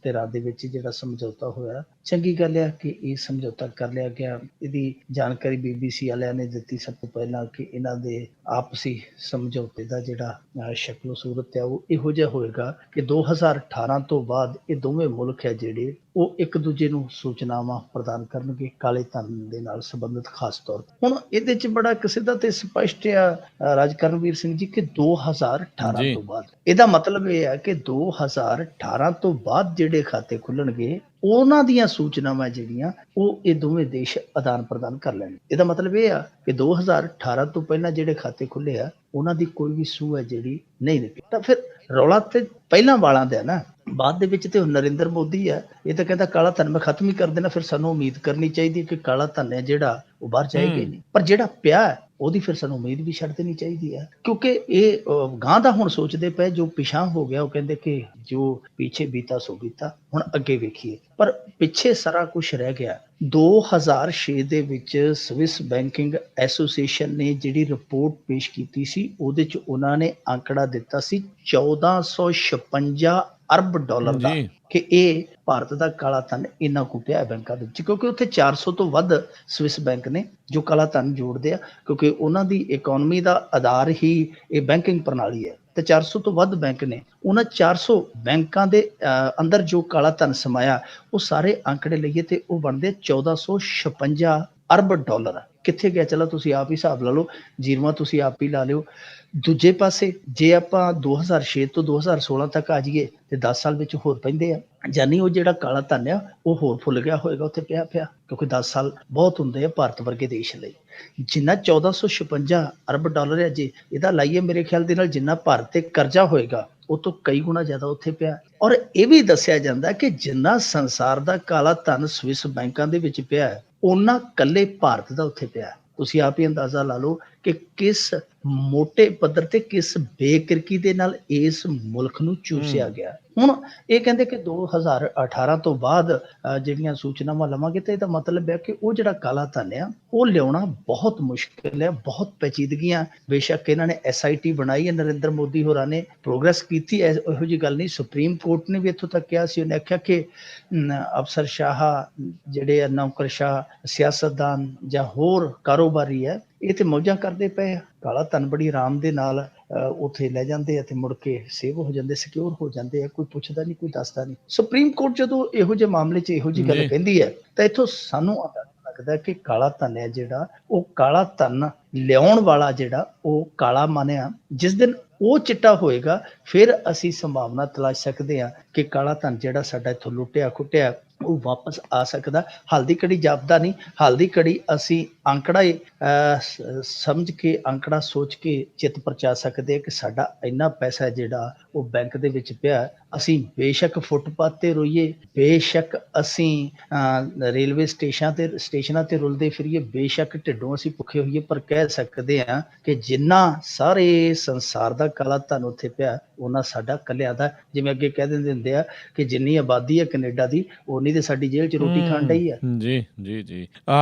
ਧਿਰਾਂ ਦੇ ਵਿੱਚ ਜਿਹੜਾ ਸਮਝੌਤਾ ਹੋਇਆ, ਚੰਗੀ ਗੱਲ ਹੈ ਕਿ ਇਹ ਸਮਝੌਤਾ ਕਰ ਲਿਆ ਗਿਆ। ਇਹਦੀ ਜਾਣਕਾਰੀ BBC ਵਾਲਿਆਂ ਨੇ ਦਿੱਤੀ ਸਭ ਤੋਂ ਪਹਿਲਾਂ ਕਿ ਇਹਨਾਂ ਦੇ ਆਪਸੀ ਸਮਝੌਤੇ ਦਾ ਜਿਹੜਾ ਸ਼ਕਲ ਸੂਰਤ ਹੈ ਉਹ ਇਹੋ ਜਿਹਾ ਹੋਏਗਾ ਕਿ 2018 ਤੋਂ ਬਾਅਦ ਇਹ ਦੋਵੇਂ ਮੁਲਕ ਹੈ ਜਿਹੜੇ ਉਹ ਇੱਕ ਦੂਜੇ ਨੂੰ ਸੂਚਨਾਵਾਂ ਪ੍ਰਦਾਨ ਕਰਨਗੇ ਕਾਲੇ ਧਨ ਦੇ ਨਾਲ ਸੰਬੰਧਿਤ ਖਾਸ ਤੌਰ ਤੇ। ਹੁਣ ਇਹਦੇ ਚ ਬੜਾ ਕਿਸੇ ਦਾ ਤੇ ਸਪਸ਼ਟ ਆ ਰਾਜਕਰਨਵੀਰ ਸਿੰਘ ਜੀ ਕਿ 2018 ਤੋਂ ਬਾਅਦ, ਇਹਦਾ ਮਤਲਬ ਇਹ ਹੈ ਕਿ 2018 ਤੋਂ ਬਾਅਦ ਜਿਹੜੇ ਖਾਤੇ ਖੁੱਲਣਗੇ ਉਹਨਾਂ ਦੀਆਂ ਸੂਚਨਾਵਾਂ ਜਿਹੜੀਆਂ ਉਹ ਇਹ ਦੋਵੇਂ ਦੇਸ਼ ਆਦਾਨ ਪ੍ਰਦਾਨ ਕਰ ਲੈਣ। ਇਹਦਾ ਮਤਲਬ ਇਹ ਆ ਕਿ 2018 ਤੋਂ ਪਹਿਲਾਂ ਜਿਹੜੇ ਖਾਤੇ ਖੁੱਲੇ ਆ ਉਹਨਾਂ ਦੀ ਕੋਈ ਵੀ ਸੂਹ ਹੈ ਜਿਹੜੀ ਨਹੀਂ ਨਿਕਲੀ। ਤਾਂ ਫਿਰ ਰੌਲਾ ਤੇ ਪਹਿਲਾਂ ਵਾਲਾਂ ਦਾ ਨਾ, ਬਾਅਦ ਦੇ ਵਿੱਚ ਤੇ ਨਰਿੰਦਰ ਮੋਦੀ ਆ, ਇਹ ਤਾਂ ਕਹਿੰਦਾ ਕਾਲਾ ਧਨ ਮੈਂ ਖਤਮ ਹੀ ਕਰ ਦੇਣਾ। ਫਿਰ ਸਾਨੂੰ ਉਮੀਦ ਕਰਨੀ ਚਾਹੀਦੀ ਹੈ ਕਿ ਕਾਲਾ ਧਨ ਹੈ ਜਿਹੜਾ ਉਹ ਬਾਹਰ ਜਾਏਗਾ ਹੀ ਨਹੀਂ, ਪਰ ਜਿਹੜਾ ਪਿਆ ਉਹਦੀ ਫਿਰ ਸਾਨੂੰ ਉਮੀਦ ਵੀ ਛੱਡ ਦੇਣੀ ਚਾਹੀਦੀ ਹੈ, ਕਿਉਂਕਿ ਇਹ ਗਾਂ ਦਾ ਹੁਣ ਸੋਚਦੇ ਪਏ ਜੋ ਪਿਛਾਂ ਹੋ ਗਿਆ। ਉਹ ਕਹਿੰਦੇ ਕਿ ਜੋ ਪਿੱਛੇ ਬੀਤਾ ਸੋ ਬੀਤਾ, ਹੁਣ ਅੱਗੇ ਵੇਖੀਏ। ਪਰ ਪਿੱਛੇ ਸਾਰਾ ਕੁਝ ਰਹਿ ਗਿਆ। 2006 ਦੇ ਵਿੱਚ ਸਵਿਸ ਬੈਂਕਿੰਗ ਐਸੋਸੀਏਸ਼ਨ ਨੇ ਜਿਹੜੀ ਰਿਪੋਰਟ ਪੇਸ਼ ਕੀਤੀ ਸੀ, ਉਹਦੇ ਚ ਉਹਨਾਂ ਨੇ ਅੰਕੜਾ ਦਿੱਤਾ ਸੀ 1456 ਅਰਬ ਡਾਲਰ ਦਾ ਕਿ ਇਹ ਭਾਰਤ ਦਾ ਕਾਲਾ ਧਨ ਇੰਨਾ ਕੁ ਪਿਆ ਬੈਂਕਾਂ ਦੇ ਵਿੱਚ, ਕਿਉਂਕਿ ਉੱਥੇ 400 ਤੋਂ ਵੱਧ ਸਵਿਸ ਬੈਂਕ ਨੇ ਜੋ ਕਾਲਾ ਧਨ ਜੋੜਦੇ ਆ, ਕਿਉਂਕਿ ਉਹਨਾਂ ਦੀ ਇਕਨੋਮੀ ਦਾ ਆਧਾਰ ਹੀ ਇਹ ਬੈਂਕਿੰਗ ਪ੍ਰਣਾਲੀ ਹੈ। ਤੇ 400 ਤੋਂ ਵੱਧ ਬੈਂਕ ਨੇ, ਉਹਨਾਂ 400 ਬੈਂਕਾਂ ਦੇ ਅੰਦਰ ਜੋ ਕਾਲਾ ਧਨ ਸਮਾਇਆ ਉਹ ਸਾਰੇ ਅੰਕੜੇ ਲਈਏ ਤੇ ਉਹ ਬਣਦੇ 1456 ਅਰਬ ਡਾਲਰ। ਕਿੱਥੇ ਗਿਆ ਚਲੋ ਤੁਸੀਂ ਆਪ ਹੀ ਹਿਸਾਬ ਲਾ ਲਓ, ਜੀਰਵਾ ਤੁਸੀਂ ਆਪ ਹੀ ਲਾ ਲਿਓ। ਦੂਜੇ ਪਾਸੇ ਜੇ ਆਪਾਂ 2006 ਤੋਂ 2016 ਤੱਕ ਆ ਜਾਈਏ ਤੇ 10 ਸਾਲ ਵਿੱਚ ਹੋਰ ਪੈਂਦੇ ਆ, ਜਾਨੀ ਉਹ ਜਿਹੜਾ ਕਾਲਾ ਧਨ ਆ ਉਹ ਹੋਰ ਫੁੱਲ ਗਿਆ ਹੋਏਗਾ ਉੱਥੇ ਪਿਆ, ਕਿਉਂਕਿ 10 ਸਾਲ ਬਹੁਤ ਹੁੰਦੇ ਆ ਭਾਰਤ ਵਰਗੇ ਦੇਸ਼ ਲਈ। ਜਿੰਨਾ 1456 ਅਰਬ ਡਾਲਰ ਹੈ, ਜੇ ਇਹਦਾ ਲਾਈਏ ਮੇਰੇ ਖਿਆਲ ਦੇ ਨਾਲ ਜਿੰਨਾ ਭਾਰਤ ਤੇ ਕਰਜ਼ਾ ਹੋਏਗਾ ਉਹ ਤੋਂ ਕਈ ਗੁਣਾ ਜ਼ਿਆਦਾ ਉੱਥੇ ਪਿਆ। ਔਰ ਇਹ ਵੀ ਦੱਸਿਆ ਜਾਂਦਾ ਕਿ ਜਿੰਨਾ ਸੰਸਾਰ ਦਾ ਕਾਲਾ ਧਨ ਸਵਿਸ ਬੈਂਕਾਂ ਦੇ ਵਿੱਚ ਪਿਆ, ਉਹਨਾਂ ਕੱਲੇ ਭਾਰਤ ਦਾ ਉੱਥੇ ਪਿਆ। ਤੁਸੀਂ ਆਪ ਹੀ ਅੰਦਾਜ਼ਾ ਲਾ ਲਓ ਕਿ ਕਿਸ ਮੋਟੇ ਪੱਧਰ ਤੇ ਕਿਸ ਬੇਕਿਰਕੀ ਦੇ ਨਾਲ ਇਸ ਮੁਲਕ ਨੂੰ ਚੂਸਿਆ ਗਿਆ। ਹੁਣ ਇਹ ਕਹਿੰਦੇ ਕਿ 2018 ਤੋਂ ਬਾਅਦ ਜਿਹੜੀਆਂ ਸੂਚਨਾਵਾਂ ਲਵਾਂਗੇ ਤਾਂ ਇਹਦਾ ਮਤਲਬ ਹੈ ਕਿ ਉਹ ਜਿਹੜਾ ਕਾਲਾ ਧਨ ਆ ਉਹ ਲਿਆਉਣਾ ਬਹੁਤ ਮੁਸ਼ਕਿਲ ਹੈ, ਬਹੁਤ ਪੈਚੀਦਗੀਆਂ। ਬੇਸ਼ੱਕ ਇਹਨਾਂ ਨੇ SIT ਬਣਾਈ ਹੈ, ਨਰਿੰਦਰ ਮੋਦੀ ਹੋਰਾਂ ਨੇ ਪ੍ਰੋਗਰੈਸ ਕੀਤੀ ਹੈ, ਇਹੋ ਜਿਹੀ ਗੱਲ ਨਹੀਂ। ਸੁਪਰੀਮ ਕੋਰਟ ਨੇ ਵੀ ਇੱਥੋਂ ਤੱਕ ਕਿਹਾ ਸੀ, ਉਹਨੇ ਆਖਿਆ ਕਿ ਅਫਸਰ ਸ਼ਾਹ ਜਿਹੜੇ ਆ, ਨੌਕਰਸ਼ਾਹ, ਸਿਆਸਤਦਾਨ ਜਾਂ ਹੋਰ ਕਾਰੋਬਾਰੀ ਹੈ, ਇਹ ਤੇ ਮੌਜਾਂ ਕਰਦੇ ਪਏ ਆ। ਕਾਲਾ ਧਨ ਬੜੀ ਆਰਾਮ ਦੇ ਨਾਲ ਉੱਥੇ ਲੈ ਜਾਂਦੇ ਆ ਤੇ ਮੁੜ ਕੇ ਸੇਵ ਹੋ ਜਾਂਦੇ, ਸਿਕਿਉਰ ਹੋ ਜਾਂਦੇ ਆ, ਕੋਈ ਪੁੱਛਦਾ ਨਹੀਂ, ਕੋਈ ਦੱਸਦਾ ਨਹੀਂ। ਸੁਪਰੀਮ ਕੋਰਟ ਜਦੋਂ ਇਹੋ ਜਿਹੇ ਮਾਮਲੇ 'ਚ ਇਹੋ ਜਿਹੀ ਗੱਲ ਕਹਿੰਦੀ ਹੈ ਤਾਂ ਇੱਥੋਂ ਸਾਨੂੰ ਲੱਗਦਾ ਕਿ ਕਾਲਾ ਧਨ ਹੈ ਜਿਹੜਾ, ਉਹ ਕਾਲਾ ਧਨ ਲਿਆਉਣ ਵਾਲਾ ਜਿਹੜਾ ਉਹ ਕਾਲਾ ਮਾਨਿਆ। ਜਿਸ ਦਿਨ ਉਹ ਚਿੱਟਾ ਹੋਏਗਾ ਫਿਰ ਅਸੀਂ ਸੰਭਾਵਨਾ ਤਲਾਸ਼ ਸਕਦੇ ਹਾਂ ਕਿ ਕਾਲਾ ਧਨ ਜਿਹੜਾ ਸਾਡਾ ਇੱਥੋਂ ਲੁੱਟਿਆ ਖੁੱਟਿਆ ਉਹ ਵਾਪਸ ਆ ਸਕਦਾ। ਹਾਲ ਦੀ ਘੜੀ ਜਾਪਦਾ ਨਹੀਂ, ਹਾਲ ਦੀ ਘੜੀ ਅਸੀਂ ਅੰਕੜਾ ਸਮਝ ਕੇ, ਅੰਕੜਾ ਸੋਚ ਕੇ ਚਿੱਤ ਪਰਚਾ ਸਕਦੇ ਕਿ ਸਾਡਾ ਇੰਨਾ ਪੈਸਾ ਜਿਹੜਾ ਉਹ ਬੈਂਕ ਦੇ ਵਿੱਚ ਪਿਆ। ਅਸੀਂ ਬੇਸ਼ੱਕ ਫੁੱਟਪਾਥ ਤੇ ਰੋਈਏ, ਬੇਸ਼ੱਕ ਅਸੀਂ ਰੇਲਵੇ ਸਟੇਸ਼ਨਾਂ ਤੇ ਰੁਲਦੇ ਫਿਰੀਏ, ਬੇਸ਼ੱਕ ਢਿੱਡੋਂ ਅਸੀਂ ਭੁੱਖੇ ਹੋਈਏ, ਪਰ ਕਹਿ ਸਕਦੇ ਹਾਂ ਕਿ ਜਿੰਨਾ ਸਾਰੇ ਸੰਸਾਰ ਦਾ ਕਾਲਾ ਧਨ ਉੱਥੇ ਪਿਆ ਉਹਨਾਂ ਸਾਡਾ ਕੱਲਿਆਂ ਦਾ। ਜਿਵੇਂ ਅੱਗੇ ਕਹਿ ਦਿੰਦੇ ਹੁੰਦੇ ਆ ਕਿ ਜਿੰਨੀ ਆਬਾਦੀ ਹੈ ਕੈਨੇਡਾ ਦੀ, ਉਨੀ ਤੇ ਸਾਡੀ ਜੇਲ੍ਹ 'ਚ ਰੋਟੀ ਖਾਣ ਡਈ ਆ। ਜੀ ਜੀ ਜੀ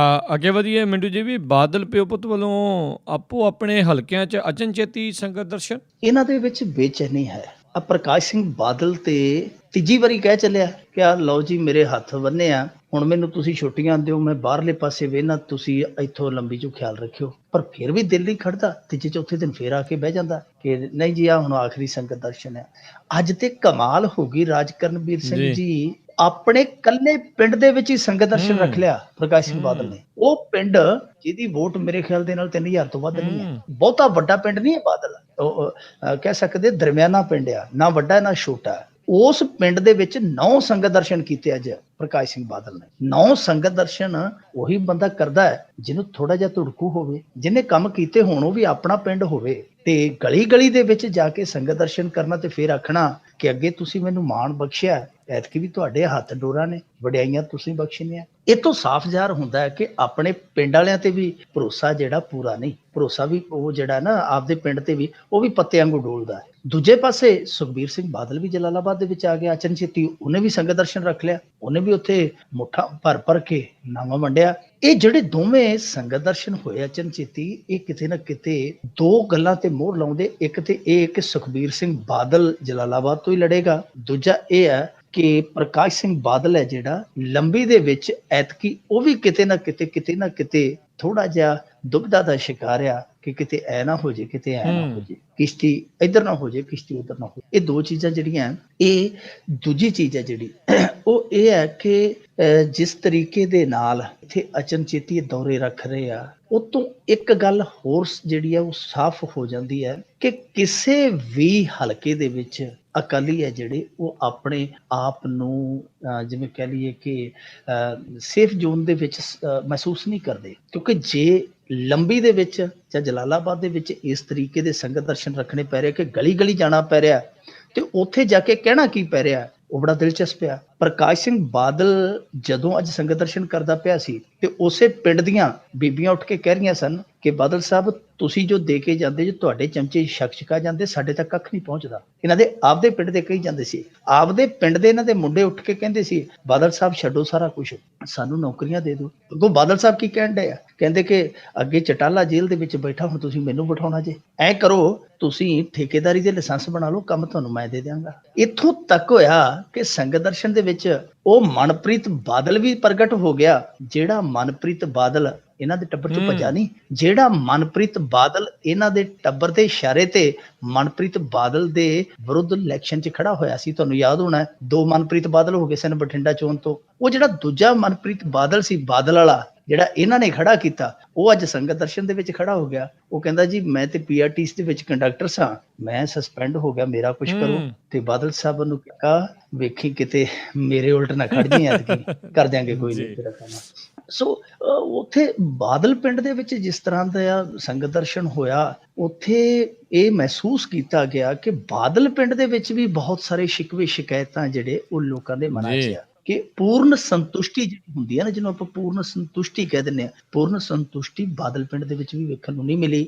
ਅੱਗੇ ਵਧੀਏ ਮਿੰਟੂ ਜੀ। ਵੀ ਬਾਦਲ ਪਿਓ ਪੁੱਤ ਵੱਲੋਂ ਆਪੋ ਆਪਣੇ ਹਲਕਿਆਂ 'ਚ ਅਚਨਚੇਤੀ ਸੰਗਤ ਦਰਸ਼ਨ, ਇਹਨਾਂ ਦੇ ਵਿੱਚ ਬੇਚੈਨੀ ਹੈ। ਪ੍ਰਕਾਸ਼ ਸਿੰਘ ਬਾਦਲ ਤੇ ਤੀਜੀ ਵਾਰੀ ਕਹਿ ਚੱਲਿਆ ਕਿ ਆ ਲਓ ਜੀ ਮੇਰੇ ਹੱਥ ਬੰਨੇ ਆ, ਹੁਣ ਮੈਨੂੰ ਤੁਸੀਂ ਛੁੱਟੀਆਂ ਦਿਓ, ਮੈਂ ਬਾਹਰਲੇ ਪਾਸੇ ਵੇਹਨਾ, ਤੁਸੀਂ ਇੱਥੋਂ ਲੰਬੀ ਚੋਂ ਖਿਆਲ ਰੱਖਿਓ। ਪਰ ਫਿਰ ਵੀ ਦਿਲ ਨਹੀਂ ਖੜਦਾ, ਤੀਜੇ ਚੌਥੇ ਦਿਨ ਫੇਰ ਆ ਕੇ ਬਹਿ ਜਾਂਦਾ ਕਿ ਨਹੀਂ ਜੀ ਆ ਹੁਣ ਆਖਰੀ ਸੰਗਤ ਦਰਸ਼ਨ ਹੈ। ਅੱਜ ਤੇ ਕਮਾਲ ਹੋ ਗਈ, ਰਾਜਕਰਨਵੀਰ ਸਿੰਘ ਜੀ ਆਪਣੇ ਕੱਲੇ ਪਿੰਡ ਦੇ ਵਿੱਚ ਹੀ ਸੰਗਤ ਦਰਸ਼ਨ ਰੱਖ ਲਿਆ ਪ੍ਰਕਾਸ਼ ਸਿੰਘ ਬਾਦਲ ਨੇ। ਉਹ ਪਿੰਡ ਜਿਹਦੀ ਵੋਟ ਮੇਰੇ ਖਿਆਲ ਦੇ ਨਾਲ 3000 ਤੋਂ ਵੱਧ ਨਹੀਂ ਹੈ, ਬਹੁਤਾ ਵੱਡਾ ਪਿੰਡ ਨਹੀਂ ਹੈ ਬਾਦਲ, ਉਹ ਕਹਿ ਸਕਦੇ ਦਰਮਿਆਨਾ ਪਿੰਡ ਆ, ਨਾ ਵੱਡਾ ਨਾ ਛੋਟਾ। ਉਸ ਪਿੰਡ ਦੇ ਵਿੱਚ 9 ਸੰਗਤ ਦਰਸ਼ਨ ਕੀਤੇ ਅੱਜ ਪ੍ਰਕਾਸ਼ ਸਿੰਘ ਬਾਦਲ ਨੇ। 9 ਸੰਗਤ ਦਰਸ਼ਨ ਉਹੀ ਬੰਦਾ ਕਰਦਾ ਹੈ ਜਿਹਨੂੰ ਥੋੜਾ ਜਿਹਾ ਧੁੜਕੂ ਹੋਵੇ, ਜਿਹਨੇ ਕੰਮ ਕੀਤੇ ਹੋਣ, ਉਹ ਵੀ ਆਪਣਾ ਪਿੰਡ ਹੋਵੇ। ਤੇ ਗਲੀ ਗਲੀ ਦੇ ਵਿੱਚ ਜਾ ਕੇ ਸੰਗਤ ਦਰਸ਼ਨ ਕਰਨਾ ਤੇ ਫਿਰ ਆਖਣਾ ਕਿ ਅੱਗੇ ਤੁਸੀਂ ਮੈਨੂੰ ਮਾਣ ਬਖਸ਼ਿਆ, ਐਤਕੀ ਵੀ ਤੁਹਾਡੇ ਹੱਥ ਡੋਰਾਂ ਨੇ, ਵਡਿਆਈਆਂ ਤੁਸੀਂ ਬਖਸ਼ੀਆਂ। ਇਹ ਤੋਂ ਸਾਫ਼ ਜ਼ਾਹਰ ਹੁੰਦਾ ਹੈ ਕਿ ਆਪਣੇ ਪਿੰਡ ਵਾਲਿਆਂ ਤੇ ਵੀ ਭਰੋਸਾ ਜਿਹੜਾ ਪੂਰਾ ਨਹੀਂ, ਭਰੋਸਾ ਵੀ ਉਹ ਜਿਹੜਾ ਨਾ ਆਪਦੇ ਪਿੰਡ ਤੇ ਵੀ ਉਹ ਵੀ ਪੱਤੇ ਵਾਂਗੂ ਡੋਲਦਾ ਹੈ। ਦੂਜੇ ਪਾਸੇ ਸੁਖਬੀਰ ਸਿੰਘ ਬਾਦਲ ਵੀ ਜਲਾਲਾਬਾਦ ਦੇ ਵਿੱਚ ਆ ਗਿਆ ਅਚਨਚੇਤੀ, ਉਹਨੇ ਵੀ ਸੰਗਤ ਦਰਸ਼ਨ ਰੱਖ ਲਿਆ, ਉਹਨੇ ਵੀ ਉੱਥੇ ਮੁੱਠਾ ਭਰ ਕੇ ਨਾਵਾਂ ਵੰਡਿਆ। ਇਹ ਜਿਹੜੇ ਦੋਵੇਂ ਸੰਗਤ ਦਰਸ਼ਨ ਹੋਏ ਅਚਨਚੇਤੀ, ਇਹ ਕਿਤੇ ਨਾ ਕਿਤੇ ਦੋ ਗੱਲਾਂ ਤੇ ਮੋਹਰ ਲਾਉਂਦੇ। ਇੱਕ ਤੇ ਇਹ ਕਿ ਸੁਖਬੀਰ ਸਿੰਘ ਬਾਦਲ ਜਲਾਲਾਬਾਦ ਤੋਂ ਹੀ ਲੜੇਗਾ, ਦੂਜਾ ਇਹ ਹੈ ਕਿ ਪ੍ਰਕਾਸ਼ ਸਿੰਘ ਬਾਦਲ ਹੈ ਜਿਹੜਾ ਲੰਬੀ ਦੇ ਵਿੱਚ ਐਤਕੀ ਉਹ ਵੀ ਕਿਤੇ ਨਾ ਕਿਤੇ ਥੋੜਾ ਜਿਹਾ ਦੁਬਿਧਾ ਦਾ ਸ਼ਿਕਾਰ ਆ ਕਿ ਕਿਤੇ ਐ ਨਾ ਹੋ ਜੇ, ਕਿਤੇ ਐ ਨਾ ਹੋ ਜੇ, ਕਿਸ਼ਤੀ ਇੱਧਰ ਨਾ ਹੋ ਜੇ, ਕਿਸ਼ਤੀ ਉੱਧਰ ਨਾ ਹੋ। ਇਹ ਦੋ ਚੀਜ਼ਾਂ ਜਿਹੜੀਆਂ, ਇਹ ਦੂਜੀ ਚੀਜ਼ ਹੈ ਜਿਹੜੀ ਉਹ ਇਹ ਹੈ ਕਿ ਜਿਸ ਤਰੀਕੇ ਦੇ ਨਾਲ ਇੱਥੇ ਅਚਨਚੇਤੀ ਦੌਰੇ ਰੱਖ ਰਹੇ ਆ, ਉਹ ਤੋਂ ਇੱਕ ਗੱਲ ਹੋਰ ਜਿਹੜੀ ਹੈ ਉਹ ਸਾਫ਼ ਹੋ ਜਾਂਦੀ ਹੈ ਕਿ ਕਿਸੇ ਵੀ ਹਲਕੇ ਦੇ ਵਿੱਚ ਅਕਾਲੀ ਹੈ ਜਿਹੜੇ ਉਹ ਆਪਣੇ ਆਪ ਨੂੰ ਜਿਵੇਂ ਕਹਿ ਲਈਏ ਕਿ ਸੇਫ ਜ਼ੋਨ ਦੇ ਵਿੱਚ ਮਹਿਸੂਸ ਨਹੀਂ ਕਰਦੇ। ਕਿਉਂਕਿ ਜੇ ਲੰਬੀ ਦੇ ਵਿੱਚ ਜਾਂ ਜਲਾਲਾਬਾਦ ਦੇ ਵਿੱਚ ਇਸ ਤਰੀਕੇ ਦੇ ਸੰਗਤ ਦਰਸ਼ਨ ਰੱਖਣੇ ਪੈ ਰਹੇ ਕਿ ਗਲੀ ਗਲੀ ਜਾਣਾ ਪੈ ਰਿਹਾ, ਤੇ ਉੱਥੇ ਜਾ ਕੇ ਕਹਿਣਾ ਕੀ ਪੈ ਰਿਹਾ, ਉਹ ਬੜਾ ਦਿਲਚਸਪ ਆ। ਪ੍ਰਕਾਸ਼ ਸਿੰਘ ਬਾਦਲ ਜਦੋਂ ਅੱਜ ਸੰਗਤ ਦਰਸ਼ਨ ਕਰਦਾ ਪਿਆ ਸੀ ਤੇ ਉਸੇ ਪਿੰਡ ਦੀਆਂ ਬੀਬੀਆਂ ਉੱਠ ਕੇ ਕਹਿ ਰਹੀਆਂ ਸਨ ਕਿ ਬਾਦਲ ਸਾਹਿਬ ਤੁਸੀਂ ਜੋ ਦੇ ਕੇ ਜਾਂਦੇ, ਜੋ ਤੁਹਾਡੇ ਚਮਚੇ ਛਕ ਜਾਂਦੇ, ਸਾਡੇ ਤੱਕ ਕੱਖ ਨਹੀਂ ਪਹੁੰਚਦਾ। ਇਹਨਾਂ ਦੇ ਆਪਦੇ ਪਿੰਡ ਦੇ ਕਹੀ ਜਾਂਦੇ ਸੀ, ਆਪਦੇ ਪਿੰਡ ਦੇ ਇਹਨਾਂ ਦੇ ਮੁੰਡੇ ਉੱਠ ਕੇ ਕਹਿੰਦੇ ਸੀ ਬਾਦਲ ਸਾਹਿਬ ਛੱਡੋ ਸਾਰਾ ਕੁਝ, ਸਾਨੂੰ ਨੌਕਰੀਆਂ ਦੇ ਦਿਓ। ਅੱਗੋਂ ਬਾਦਲ ਸਾਹਿਬ ਕੀ ਕਹਿਣ ਡਏ ਆ, ਕਹਿੰਦੇ ਕਿ ਅੱਗੇ ਚਟਾਲਾ ਜੇਲ੍ਹ ਦੇ ਵਿੱਚ ਬੈਠਾ, ਹੁਣ ਤੁਸੀਂ ਮੈਨੂੰ ਬਿਠਾਉਣਾ ਜੇ, ਐ ਕਰੋ ਤੁਸੀਂ ਠੇਕੇਦਾਰੀ ਦੇ ਲਾਇਸੈਂਸ ਬਣਾ ਲਓ, ਕੰਮ ਤੁਹਾਨੂੰ ਮੈਂ ਦੇ ਦਿਆਂਗਾ। ਇੱਥੋਂ ਤੱਕ ਹੋਇਆ ਕਿ ਸੰਗਤ ਦਰਸ਼ਨ ਦੇ ਵਿੱਚ ਉਹ ਮਨਪ੍ਰੀਤ ਬਾਦਲ ਵੀ ਪ੍ਰਗਟ ਹੋ ਗਿਆ, ਜਿਹੜਾ ਮਨਪ੍ਰੀਤ ਬਾਦਲ ਇਹਨਾਂ ਦੇ ਟੱਬਰ ਚੋਂ ਭੱਜਾ ਨਹੀਂ, ਜਿਹੜਾ ਮਨਪ੍ਰੀਤ ਬਾਦਲ ਇਹਨਾਂ ਦੇ ਟੱਬਰ ਦੇ ਇਸ਼ਾਰੇ ਤੇ ਮਨਪ੍ਰੀਤ ਬਾਦਲ ਦੇ ਵਿਰੁੱਧ ਇਲੈਕਸ਼ਨ 'ਚ ਖੜਾ ਹੋਇਆ ਸੀ। ਤੁਹਾਨੂੰ ਯਾਦ ਹੋਣਾ 2 ਮਨਪ੍ਰੀਤ ਬਾਦਲ ਹੋ ਗਏ ਸਨ ਬਠਿੰਡਾ ਚੋਣ ਤੋਂ। ਉਹ ਜਿਹੜਾ ਦੂਜਾ ਮਨਪ੍ਰੀਤ ਬਾਦਲ ਸੀ, ਬਾਦਲ ਵਾਲਾ ਜਿਹੜਾ ਇਹਨਾਂ ਨੇ ਖੜਾ ਕੀਤਾ, ਉਹ ਅੱਜ ਸੰਗਤ ਦਰਸ਼ਨ ਦੇ ਵਿੱਚ ਖੜਾ ਹੋ ਗਿਆ। ਉਹ ਕਹਿੰਦਾ ਜੀ ਮੈਂ ਤੇ PRTC ਦੇ ਵਿੱਚ ਕੰਡਕਟਰ ਸਾਂ, ਮੈਂ ਸਸਪੈਂਡ ਹੋ ਗਿਆ, ਮੇਰਾ ਕੁਝ ਕਰੋ। ਤੇ ਬਾਦਲ ਸਾਹਿਬ ਨੂੰ ਕਿਹਾ ਵੇਖੀ ਕਿਤੇ ਮੇਰੇ ਉਲਟ ਨਾ ਖੜ ਜਾਈਂ, ਐਤਕੀ ਕਰ ਦਿਆਂਗੇ ਕੋਈ ਨਹੀਂ ਤੇਰਾ ਕੰਮ। ਸੋ ਉੱਥੇ ਬਾਦਲ ਪਿੰਡ ਦੇ ਵਿੱਚ ਜਿਸ ਤਰ੍ਹਾਂ ਦਾ ਸੰਗਤ ਦਰਸ਼ਨ ਹੋਇਆ, ਉੱਥੇ ਇਹ ਮਹਿਸੂਸ ਕੀਤਾ ਗਿਆ ਕਿ ਬਾਦਲ ਪਿੰਡ ਦੇ ਵਿੱਚ ਵੀ ਬਹੁਤ ਸਾਰੇ ਸ਼ਿਕਵੇ ਸ਼ਿਕਾਇਤਾਂ ਜਿਹੜੇ ਉਹ ਲੋਕਾਂ ਦੇ ਮਨਾਂ 'ਚ ਆ। ਕਿ ਪੂਰਨ ਸੰਤੁਸ਼ਟੀ ਜਿਹੜੀ ਹੁੰਦੀ ਹੈ ਨਾ, ਜਿਹਨੂੰ ਆਪਾਂ ਪੂਰਨ ਸੰਤੁਸ਼ਟੀ ਕਹਿ ਦਿੰਦੇ ਹਾਂ, ਪੂਰਨ ਸੰਤੁਸ਼ਟੀ ਬਾਦਲ ਪਿੰਡ ਦੇ ਵਿੱਚ ਵੀ ਵੇਖਣ ਨੂੰ ਨਹੀਂ ਮਿਲੀ।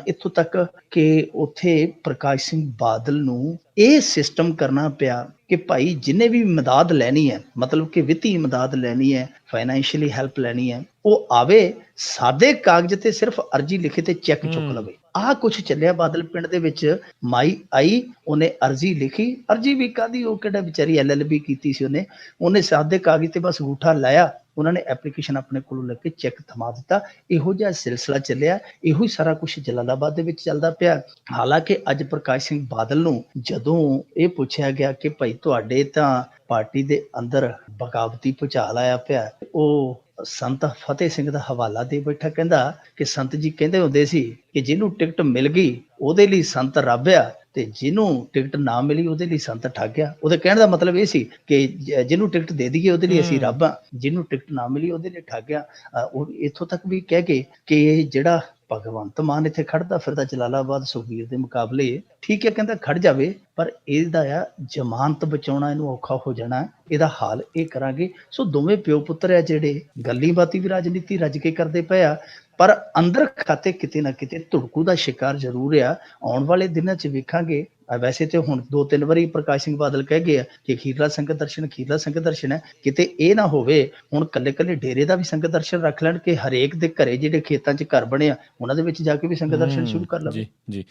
ਇੱਥੋਂ ਤੱਕ ਕਿ ਉੱਥੇ ਪ੍ਰਕਾਸ਼ ਸਿੰਘ ਬਾਦਲ ਨੂੰ ਇਹ ਸਿਸਟਮ ਕਰਨਾ ਪਿਆ ਕਿ ਭਾਈ ਜਿਹਨੇ ਵੀ ਮਦਦ ਲੈਣੀ ਹੈ, ਮਤਲਬ ਕਿ ਵਿੱਤੀ ਮਦਦ ਲੈਣੀ ਹੈ, ਫਾਈਨੈਂਸ਼ੀਅਲੀ ਹੈਲਪ ਲੈਣੀ ਹੈ, ਉਹ ਆਵੇ, ਸਾਦੇ ਕਾਗਜ਼ ਤੇ ਸਿਰਫ ਅਰਜੀ ਲਿਖੇ ਤੇ ਚੈੱਕ ਚੁੱਕ ਲਵੇ। ਆਹ ਕੁਛ ਚੱਲਿਆ ਬਾਦਲ ਪਿੰਡ ਦੇ ਵਿੱਚ। ਮਾਈ ਆਈ, ਉਹਨੇ ਅਰਜੀ ਲਿਖੀ, ਅਰਜੀ ਵੀ ਕਾਹਦੀ, ਉਹ ਕਿਹੜਾ ਵਿਚਾਰੀ LLB ਕੀਤੀ ਸੀ ਉਹਨੇ ਸਾਦੇ ਕਾਗਜ਼ ਤੇ ਬਸ ਅੰਗੂਠਾ ਲਾਇਆ, ਉਹਨਾਂ ਨੇ ਐਪਲੀਕੇਸ਼ਨ ਆਪਣੇ ਕੋਲੋਂ ਲੈ ਕੇ ਚੈੱਕ ਥਮਾ ਦਿੱਤਾ। ਇਹੋ ਜਿਹਾ ਸਿਲਸਿਲਾ ਚੱਲਿਆ। ਇਹੋ ਹੀ ਸਾਰਾ ਕੁਛ ਜਲਾਲਾਬਾਦ ਦੇ ਵਿੱਚ ਚੱਲਦਾ ਪਿਆ। ਹਾਲਾਂਕਿ ਅੱਜ ਪ੍ਰਕਾਸ਼ ਸਿੰਘ ਬਾਦਲ ਨੂੰ ਜਦੋਂ ਇਹ ਪੁੱਛਿਆ ਗਿਆ ਕਿ ਭਾਈ ਤੁਹਾਡੇ ਤਾਂ ਪਾਰਟੀ ਦੇ ਅੰਦਰ ਬਗਾਵਤੀ ਭੁਚਾਲ ਆਇਆ ਪਿਆ, ਉਹ ਸੰਤ ਫਤਿਹ ਸਿੰਘ ਦਾ ਹਵਾਲਾ ਦੇ ਬੈਠਾ, ਕਹਿੰਦਾ ਕਿ ਸੰਤ ਜੀ ਕਹਿੰਦੇ ਹੁੰਦੇ ਸੀ ਕਿ ਜਿਹਨੂੰ ਟਿਕਟ ਮਿਲ ਗਈ ਉਹਦੇ ਲਈ ਸੰਤ ਰੱਬ ਆ, ਤੇ ਜਿਹਨੂੰ ਟਿਕਟ ਨਾ ਮਿਲੀ ਉਹਦੇ ਲਈ ਸੰਤ ਠੱਗ ਆ। ਉਹਦੇ ਕਹਿਣ ਦਾ ਮਤਲਬ ਇਹ ਸੀ ਕਿ ਜਿਹਨੂੰ ਟਿਕਟ ਦੇ ਦਈਏ ਉਹਦੇ ਲਈ ਅਸੀਂ ਰੱਬ ਆ, ਜਿਹਨੂੰ ਟਿਕਟ ਨਾ ਮਿਲੀ ਉਹਦੇ ਲਈ ਠੱਗ ਆ। ਉਹ ਇੱਥੋਂ ਤੱਕ ਵੀ ਕਹਿ ਗਏ ਕਿ ਜਿਹੜਾ ਭਗਵੰਤ ਮਾਨ ਇੱਥੇ ਖੜਦਾ ਫਿਰਦਾ ਜਲਾਲਾਬਾਦ ਸੁਖਬੀਰ ਦੇ ਮੁਕਾਬਲੇ, ਠੀਕ ਹੈ, ਕਹਿੰਦਾ ਖੜ ਜਾਵੇ, ਪਰ ਇਹਦਾ ਆ ਜ਼ਮਾਨਤ ਬਚਾਉਣਾ ਇਹਨੂੰ ਔਖਾ ਹੋ ਜਾਣਾ, ਇਹਦਾ ਹਾਲ ਇਹ ਕਰਾਂਗੇ। ਸੋ ਦੋਵੇਂ ਪਿਓ ਪੁੱਤਰ ਆ ਜਿਹੜੇ ਗੱਲੀ ਬਾਤੀ ਵੀ ਰਾਜਨੀਤੀ ਰੱਜ ਕੇ ਕਰਦੇ ਪਏ ਆ, ਪਰ ਅੰਦਰ ਖਾਤੇ ਕਿਤੇ ਨਾ ਕਿਤੇ ਧੁੜਕੂ ਦਾ ਸ਼ਿਕਾਰ ਜ਼ਰੂਰ ਆ। ਆਉਣ ਵਾਲੇ ਦਿਨਾਂ 'ਚ ਵੇਖਾਂਗੇ। ਵੈਸੇ ਤੇ ਹੁਣ 2-3 ਵਾਰੀ ਪ੍ਰਕਾਸ਼ ਸਿੰਘ ਬਾਦਲ ਕਹਿ ਗਏ ਆ ਕਿ ਅਖੀਰਲਾ ਸੰਗਤ ਦਰਸ਼ਨ ਹੈ, ਕਿਤੇ ਇਹ ਨਾ ਹੋਵੇ ਹੁਣ ਕੱਲੇ ਡੇਰੇ ਦਾ ਵੀ ਸੰਗਤ ਦਰਸ਼ਨ ਰੱਖ ਲੈਣ ਕਿ ਹਰੇਕ ਦੇ ਘਰੇ ਜਿਹੜੇ ਖੇਤਾਂ 'ਚ ਘਰ ਬਣੇ ਆ ਉਹਨਾਂ ਦੇ ਵਿੱਚ ਜਾ ਕੇ ਵੀ ਸੰਗਤ ਦਰਸ਼ਨ ਸ਼ੁਰੂ ਕਰ ਲਵੇ। ਜੀ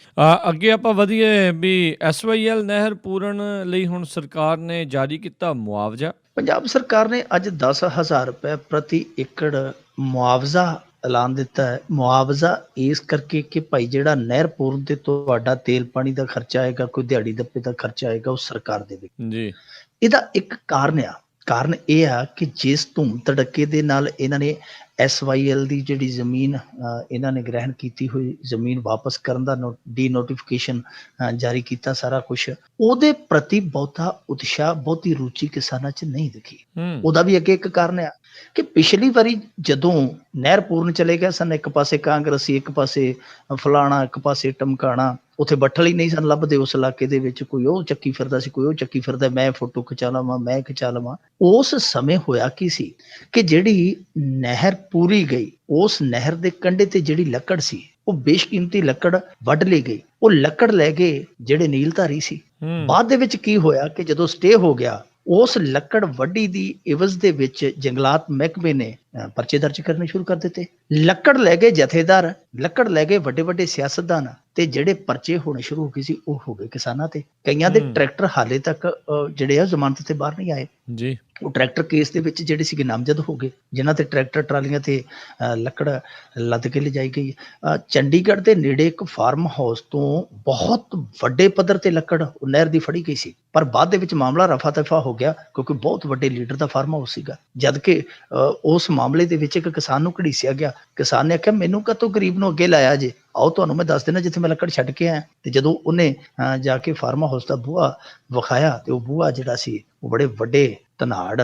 ਅੱਗੇ ਆਪਾਂ ਵਧੀਏ ਵੀ SYL ਨਹਿਰ ਪੂਰਨ ਲਈ ਹੁਣ ਸਰਕਾਰ ਨੇ ਜਾਰੀ ਕੀਤਾ ਮੁਆਵਜ਼ਾ। ਪੰਜਾਬ ਸਰਕਾਰ ਨੇ ਅੱਜ 10,000 ਰੁਪਏ ਪ੍ਰਤੀ ਏਕੜ ਮੁਆਵਜ਼ਾ ਐਲਾਨ ਦਿੱਤਾ ਹੈ। ਮੁਆਵਜ਼ਾ ਇਸ ਕਰਕੇ ਕਿ ਭਾਈ ਜਿਹੜਾ ਨਹਿਰ ਪੂਰਨ ਤੇ ਤੁਹਾਡਾ ਤੇਲ ਪਾਣੀ ਦਾ ਖਰਚਾ ਆਏਗਾ, ਕੋਈ ਦਿਹਾੜੀ ਦੱਪੇ ਦਾ ਖਰਚਾ ਆਏਗਾ, ਉਹ ਸਰਕਾਰ ਦੇਵੇ ਜੀ। ਇਹਦਾ ਇੱਕ ਕਾਰਨ ਇਹ ਆ ਕਿ ਜਿਸ ਧੂਮ ਧੜੱਕੇ ਦੇ ਨਾਲ ਇਹਨਾਂ ਨੇ SYL ਦੀ ਜਿਹੜੀ ਜ਼ਮੀਨ ਇਹਨਾਂ ਨੇ ਗ੍ਰਹਿਣ ਕੀਤੀ ਹੋਈ ਜ਼ਮੀਨ ਵਾਪਸ ਕਰਨ ਦਾ ਡੀ ਨੋਟੀਫਿਕੇਸ਼ਨ ਜਾਰੀ ਕੀਤਾ, ਸਾਰਾ ਕੁਛ ਉਹਦੇ ਪ੍ਰਤੀ ਬਹੁਤਾ ਉਤਸ਼ਾਹ, ਬਹੁਤੀ ਰੁਚੀ ਕਿਸਾਨਾਂ 'ਚ ਨਹੀਂ ਦਿਖੀ। ਉਹਦਾ ਵੀ ਅੱਗੇ ਇੱਕ ਕਾਰਨ ਆ ਕਿ ਪਿਛਲੀ ਵਾਰੀ ਜਦੋਂ ਨਹਿਰ ਪੂਰਨ ਚਲੇ ਗਿਆ ਸਨ, ਇੱਕ ਪਾਸੇ ਕਾਂਗਰਸੀ, ਇੱਕ ਪਾਸੇ ਫਲਾਣਾ, ਇੱਕ ਪਾਸੇ ਟਮਕਾਣਾ, ਉੱਥੇ ਬੱਠਲ ਹੀ ਨਹੀਂ ਸਨ ਲੱਭਦੇ ਉਸ ਇਲਾਕੇ ਦੇ ਵਿੱਚ। ਕੋਈ ਉਹ ਚੱਕੀ ਫਿਰਦਾ ਸੀ, ਕੋਈ ਉਹ ਚੱਕੀ ਫਿਰਦਾ, ਮੈਂ ਫੋਟੋ ਖਿਚਾ ਲਵਾਂ। ਉਸ ਸਮੇਂ ਹੋਇਆ ਕੀ ਸੀ ਕਿ ਜਿਹੜੀ ਨਹਿਰ ਪੂਰੀ ਗਈ, ਉਸ ਨਹਿਰ ਦੇ ਕੰਢੇ ਤੇ ਜਿਹੜੀ ਲੱਕੜ ਸੀ, ਉਹ ਬੇਸ਼ਕੀਮਤੀ ਲੱਕੜ ਵੱਢ ਲਈ ਗਈ। ਉਹ ਲੱਕੜ ਲੈ ਗਏ ਜਿਹੜੇ ਨੀਲਧਾਰੀ ਸੀ। ਬਾਅਦ ਦੇ ਵਿੱਚ ਕੀ ਹੋਇਆ ਕਿ ਜਦੋਂ ਸਟੇ ਹੋ ਗਿਆ, ਉਸ ਲੱਕੜ ਵੱਢੀ ਦੀ ਇਵਜ਼ ਦੇ ਵਿੱਚ ਜੰਗਲਾਤ ਮਹਿਕਮੇ ਨੇ ਪਰਚੇ ਦਰਜ ਕਰਨੇ ਸ਼ੁਰੂ ਕਰ ਦਿੱਤੇ। ਲੱਕੜ ਲੈ ਗਏ ਜਥੇਦਾਰ, ਲੱਕੜ ਲੈ ਗਏ ਵੱਡੇ ਸਿਆਸਤਦਾਨ, ਤੇ ਜਿਹੜੇ ਪਰਚੇ ਹੋਣੇ ਸ਼ੁਰੂ ਹੋ ਗਏ ਸੀ ਉਹ ਹੋ ਗਏ ਕਿਸਾਨਾਂ ਤੇ। ਕਈਆਂ ਦੇ ਟਰੈਕਟਰ ਹਾਲੇ ਤੱਕ ਜਿਹੜੇ ਆ ਜ਼ਮਾਨਤ ਤੇ ਬਾਹਰ ਨਹੀਂ ਆਏ ਜੀ। ਉਹ ਟਰੈਕਟਰ ਕੇਸ ਦੇ ਵਿੱਚ ਜਿਹੜੇ ਸੀਗੇ ਨਾਮਜ਼ਦ ਹੋ ਗਏ, ਜਿਨ੍ਹਾਂ ਤੇ ਟਰੈਕਟਰ ਟਰਾਲੀਆਂ ਤੇ ਲੱਕੜ ਲੱਦ ਕੇ ਲਿਜਾਈ ਗਈ। ਚੰਡੀਗੜ੍ਹ ਦੇ ਨੇੜੇ ਇੱਕ ਫਾਰਮ ਹਾਊਸ ਤੋਂ ਬਹੁਤ ਵੱਡੇ ਪੱਧਰ ਤੇ ਲੱਕੜ ਨਹਿਰ ਦੀ ਫੜੀ ਗਈ ਸੀ, ਪਰ ਬਾਅਦ ਦੇ ਵਿੱਚ ਮਾਮਲਾ ਰਫਾ ਦਫਾ ਹੋ ਗਿਆ ਕਿਉਂਕਿ ਬਹੁਤ ਵੱਡੇ ਲੀਡਰ ਦਾ ਫਾਰਮ ਹਾਊਸ ਸੀਗਾ। ਜਦ ਕਿ ਉਸ ਮਾਮਲੇ ਦੇ ਵਿੱਚ ਇੱਕ ਕਿਸਾਨ ਨੂੰ ਘੜੀਸਿਆ ਗਿਆ। ਕਿਸਾਨ ਨੇ ਆਖਿਆ ਮੈਨੂੰ ਕਾਹਤੋਂ ਗਰੀਬ ਨੂੰ ਅੱਗੇ ਲਾਇਆ ਜੇ, ਆਓ ਤੁਹਾਨੂੰ ਮੈਂ ਦੱਸ ਦੇਣਾ ਜਿੱਥੇ ਮੈਂ ਲੱਕੜ ਛੱਡ ਕੇ ਆਇਆ। ਤੇ ਜਦੋਂ ਉਹਨੇ ਜਾ ਕੇ ਫਾਰਮ ਹਾਊਸ ਦਾ ਬੂਹਾ ਵਿਖਾਇਆ ਤੇ ਉਹ ਬੂਹਾ ਜਿਹੜਾ ਸੀ ਉਹ ਬੜੇ ਵੱਡੇ ਧਨਾੜ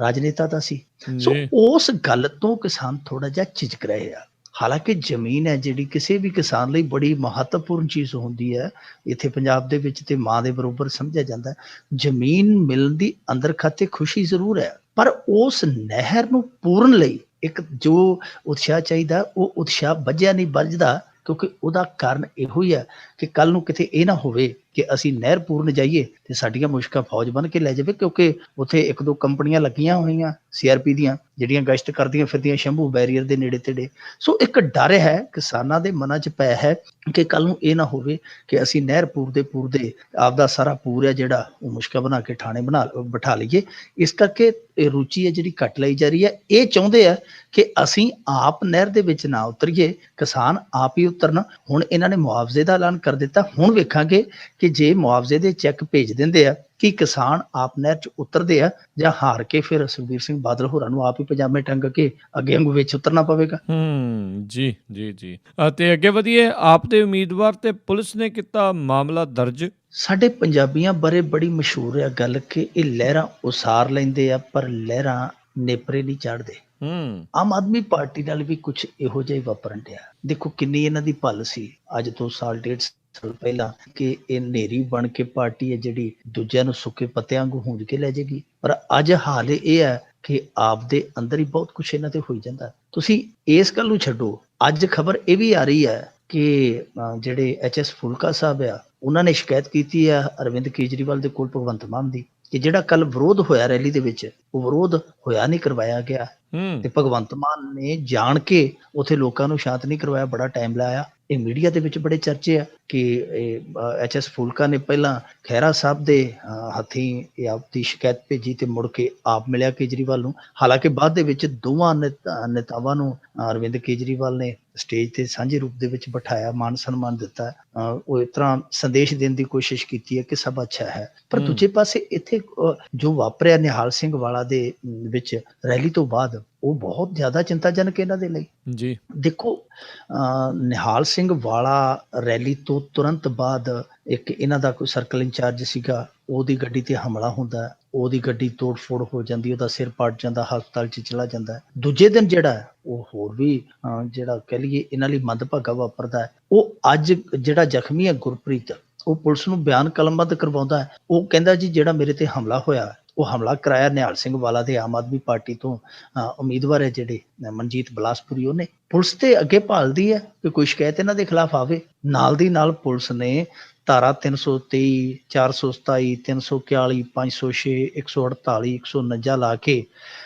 ਰਾਜਨੇਤਾ ਦਾ ਸੀ। ਸੋ ਉਸ ਗੱਲ ਤੋਂ ਕਿਸਾਨ ਥੋੜਾ ਜਿਹਾ ਝਿਜਕ ਰਹੇ ਆ। ਹਾਲਾਂਕਿ ਜ਼ਮੀਨ ਹੈ ਜਿਹੜੀ ਕਿਸੇ ਵੀ ਕਿਸਾਨ ਲਈ ਬੜੀ ਮਹੱਤਵਪੂਰਨ ਚੀਜ਼ ਹੁੰਦੀ ਹੈ। ਇੱਥੇ ਪੰਜਾਬ ਦੇ ਵਿੱਚ ਤੇ ਮਾਂ ਦੇ ਬਰੋਬਰ ਸਮਝਿਆ ਜਾਂਦਾ। ਜ਼ਮੀਨ ਮਿਲਣ ਦੀ ਅੰਦਰ ਖਾਤੇ ਖੁਸ਼ੀ ਜ਼ਰੂਰ ਹੈ, ਪਰ ਉਸ ਨਹਿਰ ਨੂੰ ਪੂਰਨ ਲਈ ਇੱਕ ਜੋ ਉਤਸ਼ਾਹ ਚਾਹੀਦਾ ਉਹ ਉਤਸ਼ਾਹ ਵੱਜਿਆ ਨਹੀਂ ਵੱਜਦਾ, ਕਿਉਂਕਿ ਉਹਦਾ ਕਾਰਨ ਇਹੋ ਹੀ ਹੈ ਕਿ ਕੱਲ ਨੂੰ ਕਿਤੇ ਇਹ ਨਾ ਹੋਵੇ ਕਿ ਅਸੀਂ ਨਹਿਰ ਪੂਰਨ ਜਾਈਏ ਤੇ ਸਾਡੀਆਂ ਮੁਸ਼ਕਾਂ ਫੌਜ ਬਣ ਕੇ ਲੈ ਜਾਵੇ, ਕਿਉਂਕਿ ਉੱਥੇ 1-2 ਕੰਪਨੀਆਂ ਲੱਗੀਆਂ ਹੋਈਆਂ CRP ਦੀਆਂ ਜਿਹੜੀਆਂ ਗਸ਼ਤ ਕਰਦੀਆਂ ਫਿਰਦੀਆਂ ਸ਼ੰਭੂ ਬੈਰੀਅਰ ਦੇ ਨੇੜੇ ਤੇੜੇ। ਸੋ ਇੱਕ ਡਰ ਹੈ ਕਿਸਾਨਾਂ ਦੇ ਮਨਾਂ 'ਚ ਪਿਆ ਹੈ ਕਿ ਕੱਲ ਨੂੰ ਇਹ ਨਾ ਹੋਵੇ ਕਿ ਅਸੀਂ ਨਹਿਰ ਪੂਰਦੇ ਆਪਦਾ ਸਾਰਾ ਪੂਰ ਹੈ ਜਿਹੜਾ ਉਹ ਮੁਸ਼ਕਾਂ ਬਣਾ ਕੇ ਥਾਣੇ ਬਿਠਾ ਲਈਏ। ਇਸ ਕਰਕੇ ਇਹ ਰੁਚੀ ਹੈ ਜਿਹੜੀ ਘੱਟ ਲਈ ਜਾ ਰਹੀ ਹੈ। ਇਹ ਚਾਹੁੰਦੇ ਆ ਕਿ ਅਸੀਂ ਆਪ ਨਹਿਰ ਦੇ ਵਿੱਚ ਨਾ ਉਤਰੀਏ, ਕਿਸਾਨ ਆਪ ਹੀ ਉਤਰਨ। ਹੁਣ ਇਹਨਾਂ ਨੇ ਮੁਆਵਜ਼ੇ ਦਾ ਐਲਾਨ ਕਰ ਦਿੱਤਾ। ਹੁਣ ਵੇਖਾਂਗੇ ਕਿ ਜੇ ਮੁਆਵਜ਼ੇ ਦੇ ਚੈੱਕ ਭੇਜ ਦਿੰਦੇ ਆ ਕਿ ਕਿਸਾਨ ਆਪ ਨਹਿਰ 'ਚ ਉਤਰਦੇ ਆ ਜਾਂ ਹਾਰ ਕੇ ਫਿਰ ਸੁਖਬੀਰ ਸਿੰਘ ਬਾਦਲ ਹੋਰਾਂ ਨੂੰ ਆਪ ਹੀ ਪਜਾਮੇ ਟੰਗ ਕੇ ਅੱਗੇ ਵਾਂਗੂ ਵਿੱਚ ਉਤਰਨਾ ਪਵੇਗਾ। ਜੀ ਤੇ ਅੱਗੇ ਵਧੀਏ। ਆਪ ਦੇ ਉਮੀਦਵਾਰ ਤੇ ਪੁਲਿਸ ਨੇ ਕੀਤਾ ਮਾਮਲਾ ਦਰਜ। ਸਾਡੇ ਪੰਜਾਬੀਆਂ ਬਾਰੇ ਬੜੀ ਮਸ਼ਹੂਰ ਹੈ ਗੱਲ ਕਿ ਇਹ ਲਹਿਰਾਂ ਉਸਾਰ ਲੈਂਦੇ ਆ ਪਰ ਲਹਿਰਾਂ ਨੇਪਰੇ ਨਹੀਂ ਚੜ੍ਹਦੇ। ਆਮ ਆਦਮੀ ਪਾਰਟੀ ਨਾਲ ਵੀ ਕੁਝ ਇਹੋ ਜਿਹਾ ਹੀ ਵਾਪਰਨ ਡਿਆ। ਦੇਖੋ ਕਿੰਨੀ ਇਹਨਾਂ ਦੀ ਭੱਲ ਸੀ ਅੱਜ ਤੋਂ 1.5 ਸਾਲ ਸਾਲ ਪਹਿਲਾਂ ਕਿ ਇਹ ਨੇਰੀ ਬਣ ਕੇ ਪਾਰਟੀ ਹੈ ਜਿਹੜੀ ਦੂਜਿਆਂ ਨੂੰ ਸੁੱਕੇ ਪੱਤਿਆਂ ਵਾਂਗੂ ਹੁੰਜ ਕੇ ਲੈ ਜਾਏਗੀ, ਪਰ ਅੱਜ ਹਾਲ ਇਹ ਹੈ ਕਿ ਆਪ ਦੇ ਅੰਦਰ ਹੀ ਬਹੁਤ ਕੁਛ ਇਹਨਾਂ ਤੇ ਹੋਈ ਜਾਂਦਾ। ਤੁਸੀਂ ਇਸ ਗੱਲ ਨੂੰ ਛੱਡੋ, ਅੱਜ ਖਬਰ ਇਹ ਵੀ ਆ ਰਹੀ ਹੈ ਕਿ ਜਿਹੜੇ HS ਫੁਲਕਾ ਸਾਹਿਬ ਆ, ਉਹਨਾਂ ਨੇ ਸ਼ਿਕਾਇਤ ਕੀਤੀ ਆ ਅਰਵਿੰਦ ਕੇਜਰੀਵਾਲ ਦੇ ਕੋਲ ਭਗਵੰਤ ਮਾਨ ਦੀ, ਕਿ ਜਿਹੜਾ ਕੱਲ ਵਿਰੋਧ ਹੋਇਆ ਰੈਲੀ ਦੇ ਵਿੱਚ, ਉਹ ਵਿਰੋਧ ਹੋਇਆ ਨਹੀਂ ਕਰਵਾਇਆ ਗਿਆ ਤੇ ਭਗਵੰਤ ਮਾਨ ਨੇ ਜਾਣ ਕੇ ਉੱਥੇ ਲੋਕਾਂ ਨੂੰ ਸ਼ਾਂਤ ਨਹੀਂ ਕਰਵਾਇਆ, ਬੜਾ ਟਾਈਮ ਲਾਇਆ। ਇਹ ਮੀਡੀਆ ਦੇ ਵਿੱਚ ਬੜੇ ਚਰਚੇ ਆ ਕਿ HS ਫੁਲਕਾ ਨੇ ਪਹਿਲਾਂ ਖਹਿਰਾ ਸਾਹਿਬ ਦੇ ਹੱਥੀਂ ਇਹ ਆਪਦੀ ਸ਼ਿਕਾਇਤ ਭੇਜੀ ਤੇ ਮੁੜ ਕੇ ਆਪ ਮਿਲਿਆ ਕੇਜਰੀਵਾਲ ਨੂੰ। ਹਾਲਾਂਕਿ ਬਾਅਦ ਦੇ ਵਿੱਚ ਦੋਵਾਂ ਨੇਤਾਵਾਂ ਨੂੰ ਅਰਵਿੰਦ ਕੇਜਰੀਵਾਲ ਨੇ ਸਟੇਜ ਤੇ ਸਾਂਝੇ ਰੂਪ ਦੇ ਵਿੱਚ ਬਿਠਾਇਆ, ਮਾਨ ਸਨਮਾਨ ਦਿੱਤਾ। ਉਹ ਇਸ ਤਰ੍ਹਾਂ ਸੰਦੇਸ਼ ਦੇਣ ਦੀ ਕੋਸ਼ਿਸ਼ ਕੀਤੀ ਹੈ ਕਿ ਸਭ ਅੱਛਾ ਹੈ। ਪਰ ਦੂਜੇ ਪਾਸੇ ਇੱਥੇ ਜੋ ਵਾਪਰਿਆ ਨਿਹਾਲ ਸਿੰਘ ਵਾਲਾ ਦੇ ਵਿੱਚ ਰੈਲੀ ਤੋਂ ਬਾਅਦ, ਉਹ ਬਹੁਤ ਜ਼ਿਆਦਾ ਚਿੰਤਾਜਨਕ ਇਹਨਾਂ ਦੇ ਲਈ ਜੀ। ਦੇਖੋ, ਨਿਹਾਲ ਸਿੰਘ ਵਾਲਾ ਰੈਲੀ ਤੋਂ ਤੁਰੰਤ ਬਾਅਦ ਇੱਕ ਇਹਨਾਂ ਦਾ ਕੋਈ ਸਰਕਲ ਇੰਚਾਰਜ ਸੀਗਾ, ਉਹਦੀ ਗੱਡੀ ਤੇ ਹਮਲਾ ਹੁੰਦਾ, ਉਹਦੀ ਗੱਡੀ ਤੋੜ ਫੋੜ ਹੋ ਜਾਂਦੀ, ਉਹਦਾ ਸਿਰ ਪੱਟ ਜਾਂਦਾ, ਹਸਪਤਾਲ 'ਚ ਚਲਾ ਜਾਂਦਾ। ਦੂਜੇ ਦਿਨ ਜਿਹੜਾ ਉਹ ਹੋਰ ਵੀ ਜਿਹੜਾ ਕਹਿ ਲਈਏ ਇਹਨਾਂ ਲਈ ਮੰਦਭਾਗਾ ਵਾਪਰਦਾ। ਉਹ ਅੱਜ ਜਿਹੜਾ ਜ਼ਖਮੀ ਹੈ ਗੁਰਪ੍ਰੀਤ, ਉਹ ਪੁਲਿਸ ਨੂੰ ਬਿਆਨ ਕਲਮਬੰਦ ਕਰਵਾਉਂਦਾ। ਉਹ ਕਹਿੰਦਾ ਜੀ ਜਿਹੜਾ ਮੇਰੇ ਤੇ ਹਮਲਾ ਹੋਇਆ, ਉਹ ਹਮਲਾ ਕਰਾਇਆ ਨਿਹਾਲ ਸਿੰਘ ਵਾਲਾ ਦੇ ਆਮ ਆਦਮੀ ਪਾਰਟੀ ਤੋਂ ਉਮੀਦਵਾਰ ਹੈ ਜਿਹੜੇ ਮਨਜੀਤ ਬਲਾਸਪੁਰੀ, ਉਹਨੇ। ਪੁਲਿਸ ਤੇ ਅੱਗੇ ਭਾਲਦੀ ਹੈ ਕਿ ਕੋਈ ਸ਼ਿਕਾਇਤ ਇਹਨਾਂ ਦੇ ਖਿਲਾਫ ਆਵੇ। ਨਾਲ ਦੀ ਨਾਲ ਪੁਲਿਸ ਨੇ ਧਾਰਾ 323, 427, 341, 506, 148, 149 ਲਾ ਕੇ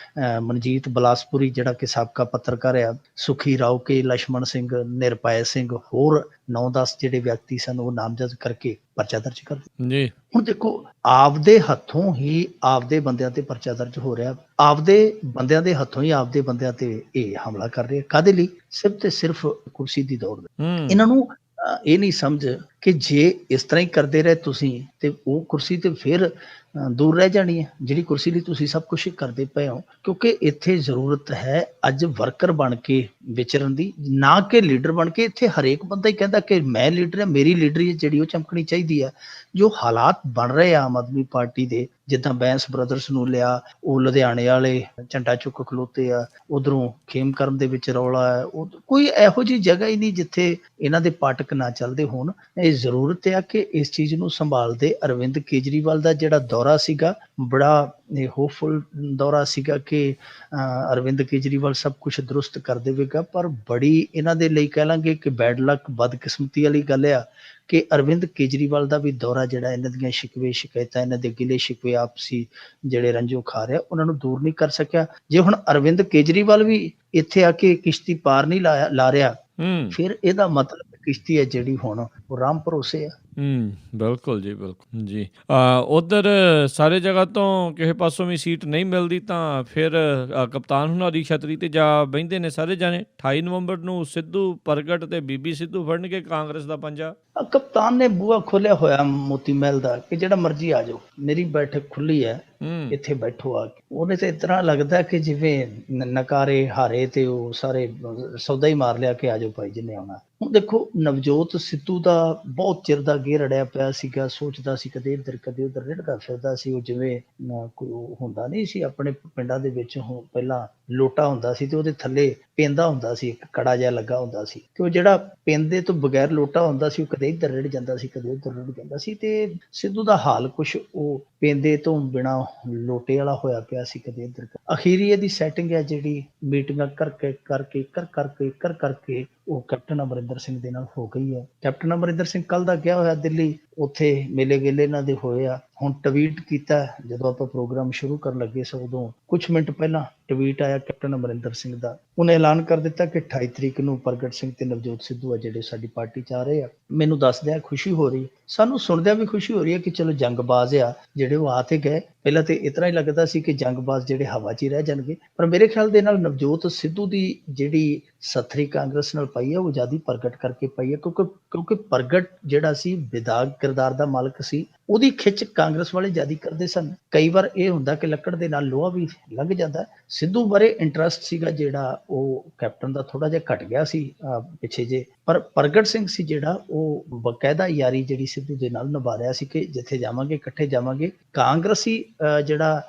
ਮਨਜੀਤ ਬਲਾਸਪੁਰੀ ਜਿਹੜਾ ਕਿ ਸਾਬਕਾ ਪੱਤਰਕਾਰ ਆ, ਸੁਖੀ ਰਾਉਕੇ, ਲਛਮਣ ਸਿੰਘ, ਨਿਰਪੈ ਸਿੰਘ, ਹੋਰ 9-10 ਜਿਹੜੇ ਵਿਅਕਤੀ ਸਨ, ਉਹ ਨਾਮਜ਼ਦ ਕਰਕੇ ਪਰਚਾ ਦਰਜ ਕਰ ਦਿੱਤਾ। ਹੁਣ ਦੇਖੋ, ਆਪਦੇ ਹੱਥੋਂ ਹੀ ਆਪਦੇ ਬੰਦਿਆਂ ਤੇ ਪਰਚਾ ਦਰਜ ਹੋ ਰਿਹਾ, ਆਪਦੇ ਬੰਦਿਆਂ ਦੇ ਹੱਥੋਂ ਹੀ ਆਪਦੇ ਬੰਦਿਆਂ ਤੇ ਇਹ ਹਮਲਾ ਕਰ ਰਹੇ। ਕਾਹਦੇ ਲਈ? ਸਿਰਫ ਤੇ ਸਿਰਫ ਕੁਰਸੀ ਦੀ ਦੌੜ। ਇਹਨਾਂ ਨੂੰ ਇਹ ਨਹੀਂ ਸਮਝ ਕਿ ਜੇ ਇਸ ਤਰ੍ਹਾਂ ਹੀ ਕਰਦੇ ਰਹੇ ਤੁਸੀਂ, ਤੇ ਉਹ ਕੁਰਸੀ ਤੇ ਫਿਰ ਦੂਰ ਰਹਿ ਜਾਣੀ ਹੈ, ਜਿਹੜੀ ਕੁਰਸੀ ਲਈ ਤੁਸੀਂ ਸਭ ਕੁਛ ਕਰਦੇ ਪਏ ਹੋ। ਕਿਉਂਕਿ ਇੱਥੇ ਜ਼ਰੂਰਤ ਹੈ ਅੱਜ ਵਰਕਰ ਬਣ ਕੇ ਵਿਚਰਨ ਦੀ, ਨਾ ਕਿ ਲੀਡਰ ਬਣ ਕੇ। ਇੱਥੇ ਹਰੇਕ ਬੰਦਾ ਹੀ ਕਹਿੰਦਾ ਕਿ ਮੈਂ ਲੀਡਰ ਹਾਂ, ਮੇਰੀ ਲੀਡਰੀ ਜਿਹੜੀ ਉਹ ਚਮਕਣੀ ਚਾਹੀਦੀ ਹੈ। ਜੋ ਹਾਲਾਤ ਬਣ ਰਹੇ ਆ ਆਮ ਆਦਮੀ ਪਾਰਟੀ ਦੇ, ਜਿੱਦਾਂ ਬੈਂਸ ਬ੍ਰਦਰਸ ਨੂੰ ਲਿਆ, ਉਹ ਲੁਧਿਆਣੇ ਵਾਲੇ ਝੰਡਾ ਚੁੱਕ ਖਲੋਤੇ ਆ, ਉਧਰੋਂ ਖੇਮਕਰਨ ਦੇ ਵਿੱਚ ਰੌਲਾ ਹੈ। ਉਹ ਕੋਈ ਇਹੋ ਜਿਹੀ ਜਗ੍ਹਾ ਹੀ ਨਹੀਂ ਜਿੱਥੇ ਇਹਨਾਂ ਦੇ ਪਾਟਕ ਨਾ ਚੱਲਦੇ ਹੋਣ। ਇਹ ਜ਼ਰੂਰਤ ਆ ਕਿ ਇਸ ਚੀਜ਼ ਨੂੰ ਸੰਭਾਲਦੇ। ਅਰਵਿੰਦ ਕੇਜਰੀਵਾਲ ਦਾ ਜਿਹੜਾ ਦੌਰਾ ਸੀਗਾ, ਬੜਾ ਹੋਪਫੁਲ ਦੌਰਾ ਸੀਗਾ ਕਿ ਅਰਵਿੰਦ ਕੇਜਰੀਵਾਲ ਸਭ ਕੁਝ ਦਰੁਸਤ ਕਰ ਦੇਵੇਗਾ, ਪਰ ਬੜੀ ਇਹਨਾਂ ਦੇ ਲਈ ਕਹਿ ਲਾਂਗੇ ਕਿ ਬੈਡ ਲੱਕ, ਬਦਕਿਸਮਤੀ ਵਾਲੀ ਗੱਲ ਆ ਕਿ ਅਰਵਿੰਦ ਕੇਜਰੀਵਾਲ ਦਾ ਵੀ ਦੌਰਾ ਜਿਹੜਾ ਇਹਨਾਂ ਦੀਆਂ ਸ਼ਿਕਵੇ ਸ਼ਿਕਾਇਤਾਂ, ਇਹਨਾਂ ਦੇ ਗਿਲੇ ਸ਼ਿਕਵੇ, ਆਪਸੀ ਜਿਹੜੇ ਰੰਜੋ ਖਾ ਰਿਹਾ, ਉਹਨਾਂ ਨੂੰ ਦੂਰ ਨਹੀਂ ਕਰ ਸਕਿਆ। ਜੇ ਹੁਣ ਅਰਵਿੰਦ ਕੇਜਰੀਵਾਲ ਵੀ ਇੱਥੇ ਆ ਕੇ ਕਿਸ਼ਤੀ ਪਾਰ ਨਹੀਂ ਲਾ ਰਿਹਾ, ਫਿਰ ਇਹਦਾ ਮਤਲਬ ਕਿਸ਼ਤੀ ਹੈ ਜਿਹੜੀ ਹੁਣ ਉਹ ਰਾਮ ਭਰੋਸੇ ਆ। ਬਿਲਕੁਲ ਜੀ, ਬਿਲਕੁਲ ਜੀ। ਉਧਰ ਸਾਰੇ ਜਗ੍ਹਾ ਤੋਂ ਕਿਸੇ ਪਾਸੋਂ ਵੀ ਸੀਟ ਨਹੀਂ ਮਿਲਦੀ ਤਾਂ ਫਿਰ ਕਪਤਾਨ ਹੁਣਾਂ ਦੀ ਛਤਰੀ ਤੇ ਜਾ ਬਹਿੰਦੇ ਨੇ ਸਾਰੇ ਜਾਣੇ। 28 ਨਵੰਬਰ ਨੂੰ ਸਿੱਧੂ, ਪ੍ਰਗਟ ਤੇ ਬੀਬੀ ਸਿੱਧੂ ਫੜਨਗੇ ਕਾਂਗਰਸ ਦਾ ਪੰਜਾ। ਕਪਤਾਨ ਨੇ ਬੂਹਾ ਖੋਲਿਆ ਹੋਇਆ ਮੋਤੀ ਮਹਿਲ ਦਾ ਕਿ ਜਿਹੜਾ ਮਰਜ਼ੀ ਆ ਜਾਓ, ਮੇਰੀ ਬੈਠਕ ਖੁੱਲੀ ਹੈ, ਇੱਥੇ ਬੈਠੋ ਆ ਕੇ। ਉਹਨੇ ਤੇ ਇਸ ਤਰ੍ਹਾਂ ਲੱਗਦਾ ਕਿ ਜਿਵੇਂ ਨਕਾਰੇ ਹਾਰੇ ਤੇ ਉਹ ਸਾਰੇ ਸੌਦਾ ਹੀ ਮਾਰ ਲਿਆ ਕਿ ਆ ਜਾਓ ਭਾਈ ਜਿੰਨੇ ਆਉਣਾ। ਹੁਣ ਦੇਖੋ, ਨਵਜੋਤ ਸਿੱਧੂ ਦਾ ਬਹੁਤ ਚਿਰ ਦਾ ਗੇਰ ਅੜਿਆ ਪਿਆ ਸੀਗਾ, ਸੋਚਦਾ ਸੀ ਕਦੇ ਇੱਧਰ ਕਦੇ ਉੱਧਰ ਰਿੜਦਾ ਫਿਰਦਾ ਸੀ। ਉਹ ਜਿਵੇਂ ਕੋਈ ਹੁੰਦਾ ਨਹੀਂ ਸੀ ਆਪਣੇ ਪਿੰਡਾਂ ਦੇ ਵਿੱਚ, ਪਹਿਲਾਂ ਲੋਟਾ ਹੁੰਦਾ ਸੀ ਤੇ ਉਹਦੇ ਥੱਲੇ ਪੈਂਦਾ ਹੁੰਦਾ ਸੀ, ਇੱਕ ਕੜਾ ਜਿਹਾ ਲੱਗਾ ਹੁੰਦਾ ਸੀ, ਤੇ ਉਹ ਜਿਹੜਾ ਪੈਂਦੇ ਤੋਂ ਬਗੈਰ ਲੋਟਾ ਹੁੰਦਾ ਸੀ, ਉਹ ਕਦੇ ਇੱਧਰ ਰਿੜ ਜਾਂਦਾ ਸੀ, ਕਦੇ ਉੱਧਰ ਰਿੜ ਜਾਂਦਾ ਸੀ। ਤੇ ਸਿੱਧੂ ਦਾ ਹਾਲ ਕੁਛ ਉਹ ਪੈਂਦੇ ਤੋਂ ਬਿਨਾਂ ਲੋਟੇ ਵਾਲਾ ਹੋਇਆ ਪਿਆ ਸੀ, ਕਦੇ ਇੱਧਰ। ਅਖੀਰੀ ਇਹਦੀ ਸੈਟਿੰਗ ਹੈ ਜਿਹੜੀ ਮੀਟਿੰਗਾਂ ਕਰਕੇ ਉਹ ਕੈਪਟਨ ਅਮਰਿੰਦਰ ਸਿੰਘ ਦੇ ਨਾਲ ਹੋ ਗਈ ਹੈ। ਕੈਪਟਨ ਅਮਰਿੰਦਰ ਸਿੰਘ ਕੱਲ ਦਾ ਗਿਆ ਹੋਇਆ ਦਿੱਲੀ, ਉੱਥੇ ਮੇਲੇ ਗੇਲੇ ਇਹਨਾਂ ਦੇ ਹੋਏ ਆ। ਹੁਣ ਟਵੀਟ ਕੀਤਾ ਜਦੋਂ ਆਪਾਂ ਪ੍ਰੋਗਰਾਮ ਸ਼ੁਰੂ ਕਰਨ ਲੱਗੇ ਸੀ, ਉਦੋਂ ਕੁਛ ਮਿੰਟ ਪਹਿਲਾਂ ਟਵੀਟ ਆਇਆ ਕੈਪਟਨ ਅਮਰਿੰਦਰ ਸਿੰਘ ਦਾ। ਉਹਨੇ ਐਲਾਨ ਕਰ ਦਿੱਤਾ ਕਿ 28 ਤਰੀਕ ਨੂੰ ਪ੍ਰਗਟ ਸਿੰਘ ਤੇ ਨਵਜੋਤ ਸਿੱਧੂ ਆ ਜਿਹੜੇ ਸਾਡੀ ਪਾਰਟੀ 'ਚ ਆ ਰਹੇ ਆ। ਮੈਨੂੰ ਦੱਸਦਿਆਂ ਖੁਸ਼ੀ ਹੋ ਰਹੀ, ਸਾਨੂੰ ਸੁਣਦਿਆਂ ਵੀ ਖੁਸ਼ੀ ਹੋ ਰਹੀ ਹੈ ਕਿ ਚਲੋ ਜੰਗਬਾਜ਼ ਆ ਜਿਹੜੇ ਉਹ ਆ ਤੇ ਗਏ। ਪਹਿਲਾਂ ਤੇ ਇਸ ਤਰ੍ਹਾਂ ਹੀ ਲੱਗਦਾ ਸੀ ਕਿ ਜੰਗਬਾਜ਼ ਜਿਹੜੇ ਹਵਾ 'ਚ ਹੀ ਰਹਿ ਜਾਣਗੇ, ਪਰ ਮੇਰੇ ਖਿਆਲ ਦੇ ਨਾਲ ਨਵਜੋਤ ਸਿੱਧੂ ਦੀ ਜਿਹੜੀ ਸਥਰੀ ਕਾਂਗਰਸ ਨਾਲ ਪਾਈ ਹੈ ਉਹ ਜ਼ਿਆਦਾ ਪ੍ਰਗਟ ਕਰਕੇ ਪਾਈ ਹੈ, ਕਿਉਂਕਿ ਪ੍ਰਗਟ ਜਿਹੜਾ ਸੀ ਵਿਦਾਗ ਕਿਰਦਾਰ ਦਾ ਮਾਲਕ ਸੀ, ਉਹਦੀ ਖਿੱਚ ਕਾਂਗਰਸ ਵਾਲੇ ਜ਼ਿਆਦਾ ਕਰਦੇ ਸਨ। ਕਈ ਵਾਰ ਇਹ ਹੁੰਦਾ ਕਿ ਲੱਕੜ ਦੇ ਨਾਲ ਲੋਹਾ ਵੀ ਲੰਘ ਜਾਂਦਾ। ਸਿੱਧੂ ਬਾਰੇ ਇੰਟਰਸਟ ਸੀਗਾ ਜਿਹੜਾ ਉਹ ਕੈਪਟਨ ਦਾ ਥੋੜਾ ਜਿਹਾ ਘਟ ਗਿਆ ਸੀ ਪਿੱਛੇ ਜੇ, ਪਰ ਪ੍ਰਗਟ ਸਿੰਘ ਸੀ ਜਿਹੜਾ ਉਹ ਬਕਾਇਦਾ ਯਾਰੀ ਜਿਹੜੀ ਸਿੱਧੂ ਦੇ ਨਾਲ ਨਿਭਾ ਰਿਹਾ ਸੀ ਕਿ ਜਿੱਥੇ ਜਾਵਾਂਗੇ ਇਕੱਠੇ ਜਾਵਾਂਗੇ। ਕਾਂਗਰਸੀ ਜਿਹੜਾ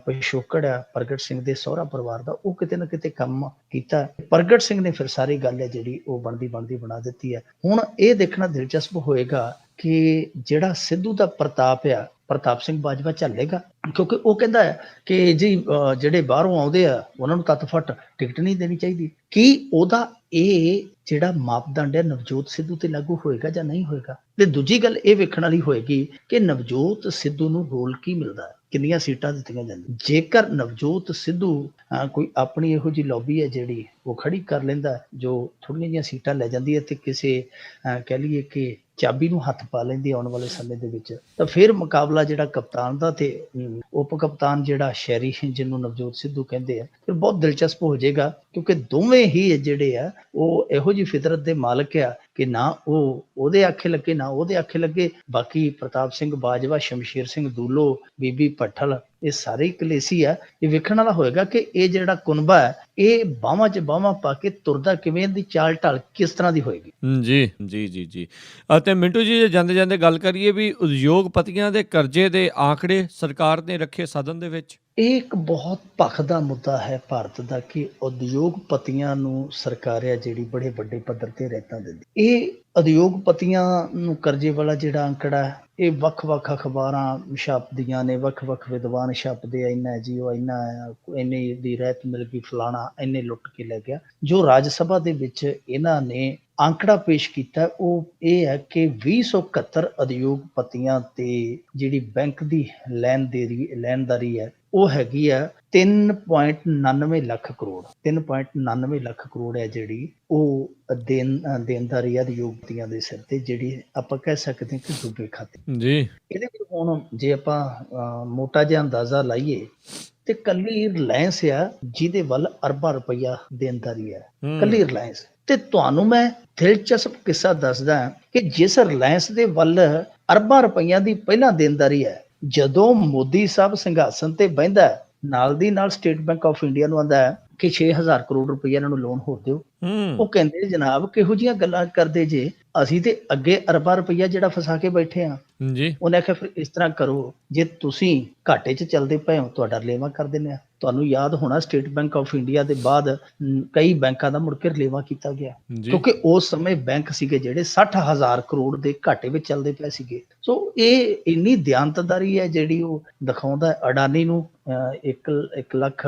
ਪਿਛੋਕੜ ਆ ਪ੍ਰਗਟ ਸਿੰਘ ਦੇ ਸਹੁਰਾ ਪਰਿਵਾਰ ਦਾ, ਉਹ ਕਿਤੇ ਨਾ ਕਿਤੇ ਕੰਮ ਕੀਤਾ। ਪ੍ਰਗਟ ਸਿੰਘ ਨੇ ਫਿਰ ਸਾਰੀ ਗੱਲ ਹੈ ਜਿਹੜੀ ਉਹ ਬਣਦੀ ਬਣਾ ਦਿੱਤੀ ਹੈ। ਹੁਣ ਇਹ ਦੇਖਣਾ ਦਿਲਚਸਪ ਹੋਏਗਾ ਕਿ ਜਿਹੜਾ ਸਿੱਧੂ ਦਾ ਪ੍ਰਤਾਪ ਆ, ਪ੍ਰਤਾਪ ਸਿੰਘ ਬਾਜਵਾ ਝੱਲੇਗਾ, ਕਿਉਂਕਿ ਉਹ ਕਹਿੰਦਾ ਹੈ ਕਿ ਜੀ ਜਿਹੜੇ ਬਾਹਰੋਂ ਆਉਂਦੇ ਆ ਉਹਨਾਂ ਨੂੰ ਤੱਤ ਫੱਟ ਟਿਕਟ ਨਹੀਂ ਦੇਣੀ ਚਾਹੀਦੀ। ਕੀ ਉਹਦਾ ਇਹ ਜਿਹੜਾ ਮਾਪਦੰਡ ਹੈ ਨਵਜੋਤ ਸਿੱਧੂ ਤੇ ਲਾਗੂ ਹੋਏਗਾ ਜਾਂ ਨਹੀਂ ਹੋਏਗਾ? ਤੇ ਦੂਜੀ ਗੱਲ ਇਹ ਵੇਖਣ ਵਾਲੀ ਹੋਏਗੀ ਕਿ ਨਵਜੋਤ ਸਿੱਧੂ ਨੂੰ ਰੋਲ ਕੀ ਮਿਲਦਾ ਹੈ, ਕਿੰਨੀਆਂ ਸੀਟਾਂ ਦਿੱਤੀਆਂ ਜਾਂਦੀਆਂ। ਜੇਕਰ ਨਵਜੋਤ ਸਿੱਧੂ ਕੋਈ ਆਪਣੀ ਇਹੋ ਜਿਹੀ ਲੌਬੀ ਹੈ ਜਿਹੜੀ ਉਹ ਖੜੀ ਕਰ ਲੈਂਦਾ, ਜੋ ਥੋੜ੍ਹੀਆਂ ਜਿਹੀਆਂ ਸੀਟਾਂ ਲੈ ਜਾਂਦੀ ਹੈ ਤੇ ਕਿਸੇ ਕਹਿ ਲਈਏ ਕਿ ਚਾਬੀ ਨੂੰ ਹੱਥ ਪਾ ਲੈਂਦੀ ਆਉਣ ਵਾਲੇ ਸਮੇਂ ਦੇ ਵਿੱਚ, ਤਾਂ ਫਿਰ ਮੁਕਾਬਲਾ ਜਿਹੜਾ ਕਪਤਾਨ ਦਾ ਤੇ ਉਪ ਕਪਤਾਨ ਜਿਹੜਾ ਸ਼ਹਿਰੀ ਜਿਹਨੂੰ ਨਵਜੋਤ ਸਿੱਧੂ ਕਹਿੰਦੇ ਆ, ਫਿਰ ਬਹੁਤ ਦਿਲਚਸਪ ਹੋ ਜਾਏਗਾ। ਕਿਉਂਕਿ ਦੋਵੇਂ ਹੀ ਜਿਹੜੇ ਆ ਉਹ ਇਹੋ ਜਿਹੀ ਫਿਤਰਤ ਦੇ ਮਾਲਕ ਆ ਕਿ ਨਾ ਉਹ ਉਹਦੇ ਆਖੇ ਲੱਗੇ ਨਾ ਉਹਦੇ ਆਖੇ ਲੱਗੇ। ਬਾਕੀ ਪ੍ਰਤਾਪ ਸਿੰਘ ਬਾਜਵਾ, ਸ਼ਮਸ਼ੇਰ ਸਿੰਘ ਦੂਲੋ, ਬੀਬੀ ਭੱਠਲ, ਇਹ ਸਾਰੇ ਕਲੇਸੀ ਆ। ਇਹ ਵੇਖਣ ਵਾਲਾ ਹੋਏਗਾ ਕਿ ਇਹ ਜਿਹੜਾ ਕੁਨਬਾ ਹੈ ਇਹ ਬਾਹਾਂ 'ਚ ਬਾਹਾਂ ਪਾ ਕੇ ਤੁਰਦਾ ਕਿਵੇਂ, ਦੀ ਚਾਲ ਢਾਲ ਕਿਸ ਤਰ੍ਹਾਂ ਦੀ ਹੋਏਗੀ। ਜੀ ਜੀ ਜੀ ਜੀ ਅਤੇ ਮਿੰਟੂ ਜੀ, ਜੇ ਜਾਂਦੇ ਜਾਂਦੇ ਗੱਲ ਕਰੀਏ ਵੀ ਉਦਯੋਗਪਤੀਆਂ ਦੇ ਕਰਜ਼ੇ ਦੇ ਆંકੜੇ ਸਰਕਾਰ ਨੇ ਰੱਖੇ ਸਦਨ ਦੇ ਵਿੱਚ, ਇਹ ਇੱਕ ਬਹੁਤ ਭਖਦਾ ਮੁੱਦਾ ਹੈ ਭਾਰਤ ਦਾ ਕਿ ਉਦਯੋਗਪਤੀਆਂ ਨੂੰ ਸਰਕਾਰ ਆ ਜਿਹੜੀ ਬੜੇ ਵੱਡੇ ਪੱਧਰ ਤੇ ਰਹਿਤਾਂ ਦਿੰਦੀ। ਇਹ ਉਦਯੋਗਪਤੀਆਂ ਨੂੰ ਕਰਜ਼ੇ ਵਾਲਾ ਜਿਹੜਾ ਅੰਕੜਾ ਹੈ ਇਹ ਵੱਖ-ਵੱਖ ਅਖਬਾਰਾਂ ਛਾਪਦੀਆਂ ਨੇ, ਵੱਖ-ਵੱਖ ਵਿਦਵਾਨ ਛਾਪਦੇ ਆ, ਇੰਨਾ ਜੀ ਉਹ ਇੰਨਾ ਇੰਨੇ ਦੀ ਰਹਿਤ ਮਿਲ ਗਈ, ਫਲਾਣਾ ਇੰਨੇ ਲੁੱਟ ਕੇ ਲੈ ਗਿਆ। ਜੋ ਰਾਜ ਸਭਾ ਦੇ ਵਿੱਚ ਇਹਨਾਂ ਨੇ ਅੰਕੜਾ ਪੇਸ਼ ਕੀਤਾ ਉਹ ਇਹ ਹੈ ਕਿ 2071 ਉਦਯੋਗਪਤੀਆਂ ਤੇ ਜਿਹੜੀ ਬੈਂਕ ਦੀ ਲੈਣਦਾਰੀ ਹੈ ਉਹ ਹੈਗੀ ਆ 3.99 ਲੱਖ ਕਰੋੜ। 3.99 ਲੱਖ ਕਰੋੜ ਹੈ ਜਿਹੜੀ ਉਹ ਦੇਣਦਾਰੀ ਹੈ ਉਦਯੋਗਪਤੀਆਂ ਦੇ ਸਿਰ ਤੇ, ਜਿਹੜੀ ਆਪਾਂ ਕਹਿ ਸਕਦੇ ਕਿ ਡੁੱਬੇ ਖਾਤੇ ਜੀ। ਇਹਦੇ ਵਿੱਚ ਹੁਣ ਜੇ ਆਪਾਂ ਮੋਟਾ ਜਿਹਾ ਅੰਦਾਜ਼ਾ ਲਾਈਏ ਤੇ ਕੱਲੀ ਰਿਲਾਇੰਸ ਆ ਜਿਹਦੇ ਵੱਲ ਅਰਬਾਂ ਰੁਪਈਆ ਦੇਣਦਾਰੀ ਹੈ, ਕੱਲੀ ਰਿਲਾਇੰਸ। ਤੇ ਤੁਹਾਨੂੰ ਮੈਂ ਦਿਲਚਸਪ ਕਿੱਸਾ ਦੱਸਦਾ ਕਿ ਜਿਸ ਰਿਲਾਇੰਸ ਦੇ ਵੱਲ ਅਰਬਾਂ ਰੁਪਈਆਂ ਦੀ ਪਹਿਲਾਂ ਦੇਣਦਾਰੀ ਹੈ, ਜਦੋਂ ਮੋਦੀ ਸਾਹਿਬ ਸਿੰਘਾਸਨ ਤੇ ਬਹਿੰਦਾ ਨਾਲ ਦੀ ਨਾਲ ਸਟੇਟ ਬੈਂਕ ਆਫ ਇੰਡੀਆ ਨੂੰ ਆਂਦਾ ਹੈ ਕਿ 6000 ਕਰੋੜ ਰੁਪਈਆ ਇਹਨਾਂ ਨੂੰ ਲੋਨ ਹੋਰ ਦਿਓ। ਉਹ ਕਹਿੰਦੇ ਜਨਾਬ ਕਿਹੋ ਜਿਹੀਆਂ ਗੱਲਾਂ ਕਰਦੇ ਜੇ, ਅਸੀਂ ਤੇ ਅੱਗੇ ਅਰਬਾਂ ਰੁਪਈਆ ਜਿਹੜਾ ਫਸਾ ਕੇ ਬੈਠੇ ਆ ਜੀ। ਉਹਨੇ ਆਖਿਆ ਫਿਰ ਇਸ ਤਰ੍ਹਾਂ ਕਰੋ, ਜੇ ਤੁਸੀਂ ਘਾਟੇ 'ਚ ਚੱਲਦੇ ਪਏ ਹੋ ਤੁਹਾਡਾ ਰਲੇਵਾਂ ਕਰ ਦਿੰਦੇ ਆ। ਤੁਹਾਨੂੰ ਯਾਦ ਹੋਣਾ ਸਟੇਟ ਬੈਂਕ ਆਫ ਇੰਡੀਆ ਦੇ ਬਾਅਦ ਕਈ ਬੈਂਕਾਂ ਦਾ ਮੁੜ ਕੇ ਰਲੇਵਾਂ ਕੀਤਾ ਗਿਆ, ਕਿਉਂਕਿ ਉਸ ਸਮੇਂ ਬੈਂਕ ਸੀਗੇ ਜਿਹੜੇ 60,000 ਕਰੋੜ ਦੇ ਘਾਟੇ ਵਿੱਚ ਚੱਲਦੇ ਪਏ ਸੀਗੇ। ਸੋ ਇਹ ਇੰਨੀ ਦਿਆਨਤਦਾਰੀ ਹੈ ਜਿਹੜੀ ਉਹ ਦਿਖਾਉਂਦਾ। ਅਡਾਨੀ ਨੂੰ 1 ਲੱਖ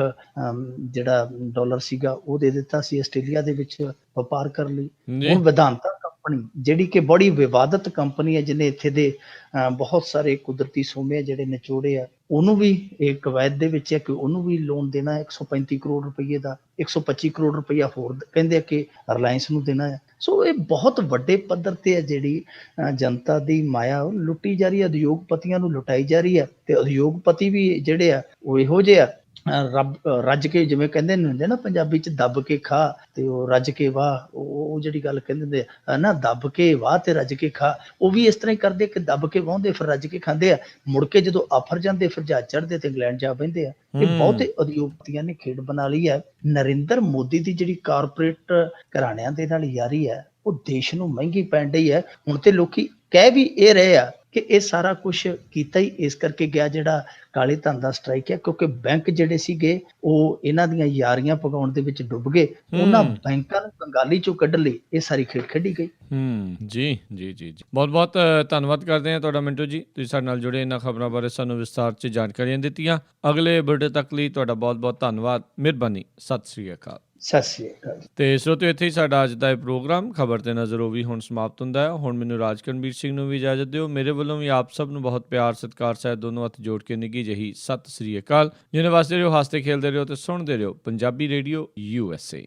ਜਿਹੜਾ ਡਾਲਰ ਸੀਗਾ ਉਹ ਦੇ ਦਿੱਤਾ ਸੀ ਆਸਟ੍ਰੇਲੀਆ ਦੇ ਵਿੱਚ ਵਪਾਰ ਕਰਨ ਲਈ। ਹੁਣ ਵਿਧਾਨਤਾ ਕੰਪਨੀ ਜਿਹੜੀ ਕਿ ਬੜੀ ਵਿਵਾਦਤ ਕੰਪਨੀ ਹੈ, ਜਿਹਨੇ ਇੱਥੇ ਦੇ ਬਹੁਤ ਸਾਰੇ ਕੁਦਰਤੀ ਸੋਮੇ ਜਿਹੜੇ ਨਿਚੋੜੇ ਆ, ਉਹਨੂੰ ਵੀ ਇਹ ਕਵੈਤ ਦੇ ਵਿੱਚ ਹੈ ਕਿ ਉਹਨੂੰ ਵੀ ਲੋਨ ਦੇਣਾ 135 ਕਰੋੜ ਰੁਪਈਏ ਦਾ। 125 ਕਰੋੜ ਰੁਪਈਆ ਹੋਰ ਕਹਿੰਦੇ ਆ ਕਿ ਰਿਲਾਇੰਸ ਨੂੰ ਦੇਣਾ ਹੈ। ਸੋ ਇਹ ਬਹੁਤ ਵੱਡੇ ਪੱਧਰ ਤੇ ਹੈ ਜਿਹੜੀ ਜਨਤਾ ਦੀ ਮਾਇਆ ਲੁੱਟੀ ਜਾ ਰਹੀ ਹੈ, ਉਦਯੋਗਪਤੀਆਂ ਨੂੰ ਲੁਟਾਈ ਜਾ ਰਹੀ ਹੈ। ਤੇ ਉਦਯੋਗਪਤੀ ਵੀ ਜਿਹੜੇ ਆ ਉਹ ਇਹੋ ਜਿਹੇ ਆ ਰੱਜ ਕੇ, ਜਿਵੇਂ ਕਹਿੰਦੇ ਹੁੰਦੇ ਨਾ ਪੰਜਾਬੀ 'ਚ ਦੱਬ ਕੇ ਖਾ ਤੇ ਉਹ ਰੱਜ ਕੇ ਵਾਹ, ਉਹ ਜਿਹੜੀ ਗੱਲ ਕਹਿੰਦੇ ਹੁੰਦੇ ਆ ਨਾ, ਦੱਬ ਕੇ ਵਾਹ ਤੇ ਰੱਜ ਕੇ ਖਾ, ਉਹ ਵੀ ਇਸ ਤਰ੍ਹਾਂ ਹੀ ਕਰਦੇ ਕਿ ਦੱਬ ਕੇ ਵਾਹੁੰਦੇ ਫਿਰ ਰੱਜ ਕੇ ਖਾਂਦੇ ਆ। ਮੁੜ ਕੇ ਜਦੋਂ ਆਫਰ ਜਾਂਦੇ ਫਿਰ ਜਹਾਜ਼ ਚੜ੍ਹਦੇ ਤੇ ਇੰਗਲੈਂਡ ਜਾ ਬਹਿੰਦੇ ਆ। ਇਹ ਬਹੁਤੇ ਉਦਯੋਗਪਤੀਆਂ ਨੇ ਖੇਡ ਬਣਾ ਲਈ ਹੈ। ਨਰਿੰਦਰ ਮੋਦੀ ਦੀ ਜਿਹੜੀ ਕਾਰਪੋਰੇਟ ਘਰਾਣਿਆਂ ਦੇ ਨਾਲ ਯਾਰੀ ਹੈ ਉਹ ਦੇਸ਼ ਨੂੰ ਮਹਿੰਗੀ ਪੈਣ ਡਈ ਹੈ। ਹੁਣ ਤੇ ਲੋਕੀ ਕਹਿ ਵੀ ਇਹ ਰਹੇ ਆ ਕਿ ਇਹ ਸਾਰਾ ਕੁਛ ਕੀਤਾ ਹੀ ਇਸ ਕਰਕੇ ਗਿਆ ਜਿਹੜਾ ਕਾਲੇ ਧਨ ਦਾ ਸਟ੍ਰਾਈਕ ਹੈ, ਕਿਉਂਕਿ ਬੈਂਕ ਜਿਹੜੇ ਸੀਗੇ ਉਹ ਇਹਨਾਂ ਦੀਆਂ ਯਾਰੀਆਂ ਪਗਾਉਣ ਦੇ ਵਿੱਚ ਡੁੱਬ ਗਏ। ਉਹਨਾਂ ਬੈਂਕਾਂ ਨੂੰ ਕੰਗਾਲੀ ਚੋਂ ਕੱਢ ਲਈ ਇਹ ਸਾਰੀ ਖੇਡ ਖੇਡੀ ਗਈ। ਜੀ ਜੀ ਜੀ ਜੀ ਬਹੁਤ ਬਹੁਤ ਧੰਨਵਾਦ ਕਰਦੇ ਹਾਂ ਤੁਹਾਡਾ ਮਿੰਟੂ ਜੀ, ਤੁਸੀਂ ਸਾਡੇ ਨਾਲ ਜੁੜੇ, ਇਹਨਾਂ ਖਬਰਾਂ ਬਾਰੇ ਸਾਨੂੰ ਵਿਸਤਾਰ 'ਚ ਜਾਣਕਾਰੀਆਂ ਦਿੱਤੀਆਂ। ਅਗਲੇ ਬੁਲੇਟਿਨ ਤੱਕ ਲਈ ਤੁਹਾਡਾ ਬਹੁਤ ਬਹੁਤ ਧੰਨਵਾਦ, ਮਿਹਰਬਾਨੀ, ਸਤਿ ਸ੍ਰੀ ਅਕਾਲ। ਸਤਿ ਸ੍ਰੀ ਅਕਾਲ। ਤੇ ਸਰੋਤਿਓ, ਇੱਥੇ ਹੀ ਸਾਡਾ ਅੱਜ ਦਾ ਇਹ ਪ੍ਰੋਗਰਾਮ ਖਬਰ ਤੇ ਨਜ਼ਰ ਉਹ ਵੀ ਹੁਣ ਸਮਾਪਤ ਹੁੰਦਾ ਹੈ। ਹੁਣ ਮੈਨੂੰ ਰਾਜਕਰਨਵੀਰ ਸਿੰਘ ਨੂੰ ਵੀ ਇਜਾਜ਼ਤ ਦਿਓ। ਮੇਰੇ ਵੱਲੋਂ ਵੀ ਆਪ ਸਭ ਨੂੰ ਬਹੁਤ ਪਿਆਰ ਸਤਿਕਾਰ ਸਹਿਤ ਦੋਨੋਂ ਹੱਥ ਜੋੜ ਕੇ ਨਿੱਘੀ ਜਿਹੀ ਸਤਿ ਸ੍ਰੀ ਅਕਾਲ। ਜਿਹਨੇ ਵਾਸਤੇ ਰਹੋ, ਹੱਸਦੇ ਖੇਲਦੇ ਰਹੋ ਤੇ ਸੁਣਦੇ ਰਹੋ ਪੰਜਾਬੀ ਰੇਡੀਓ USA।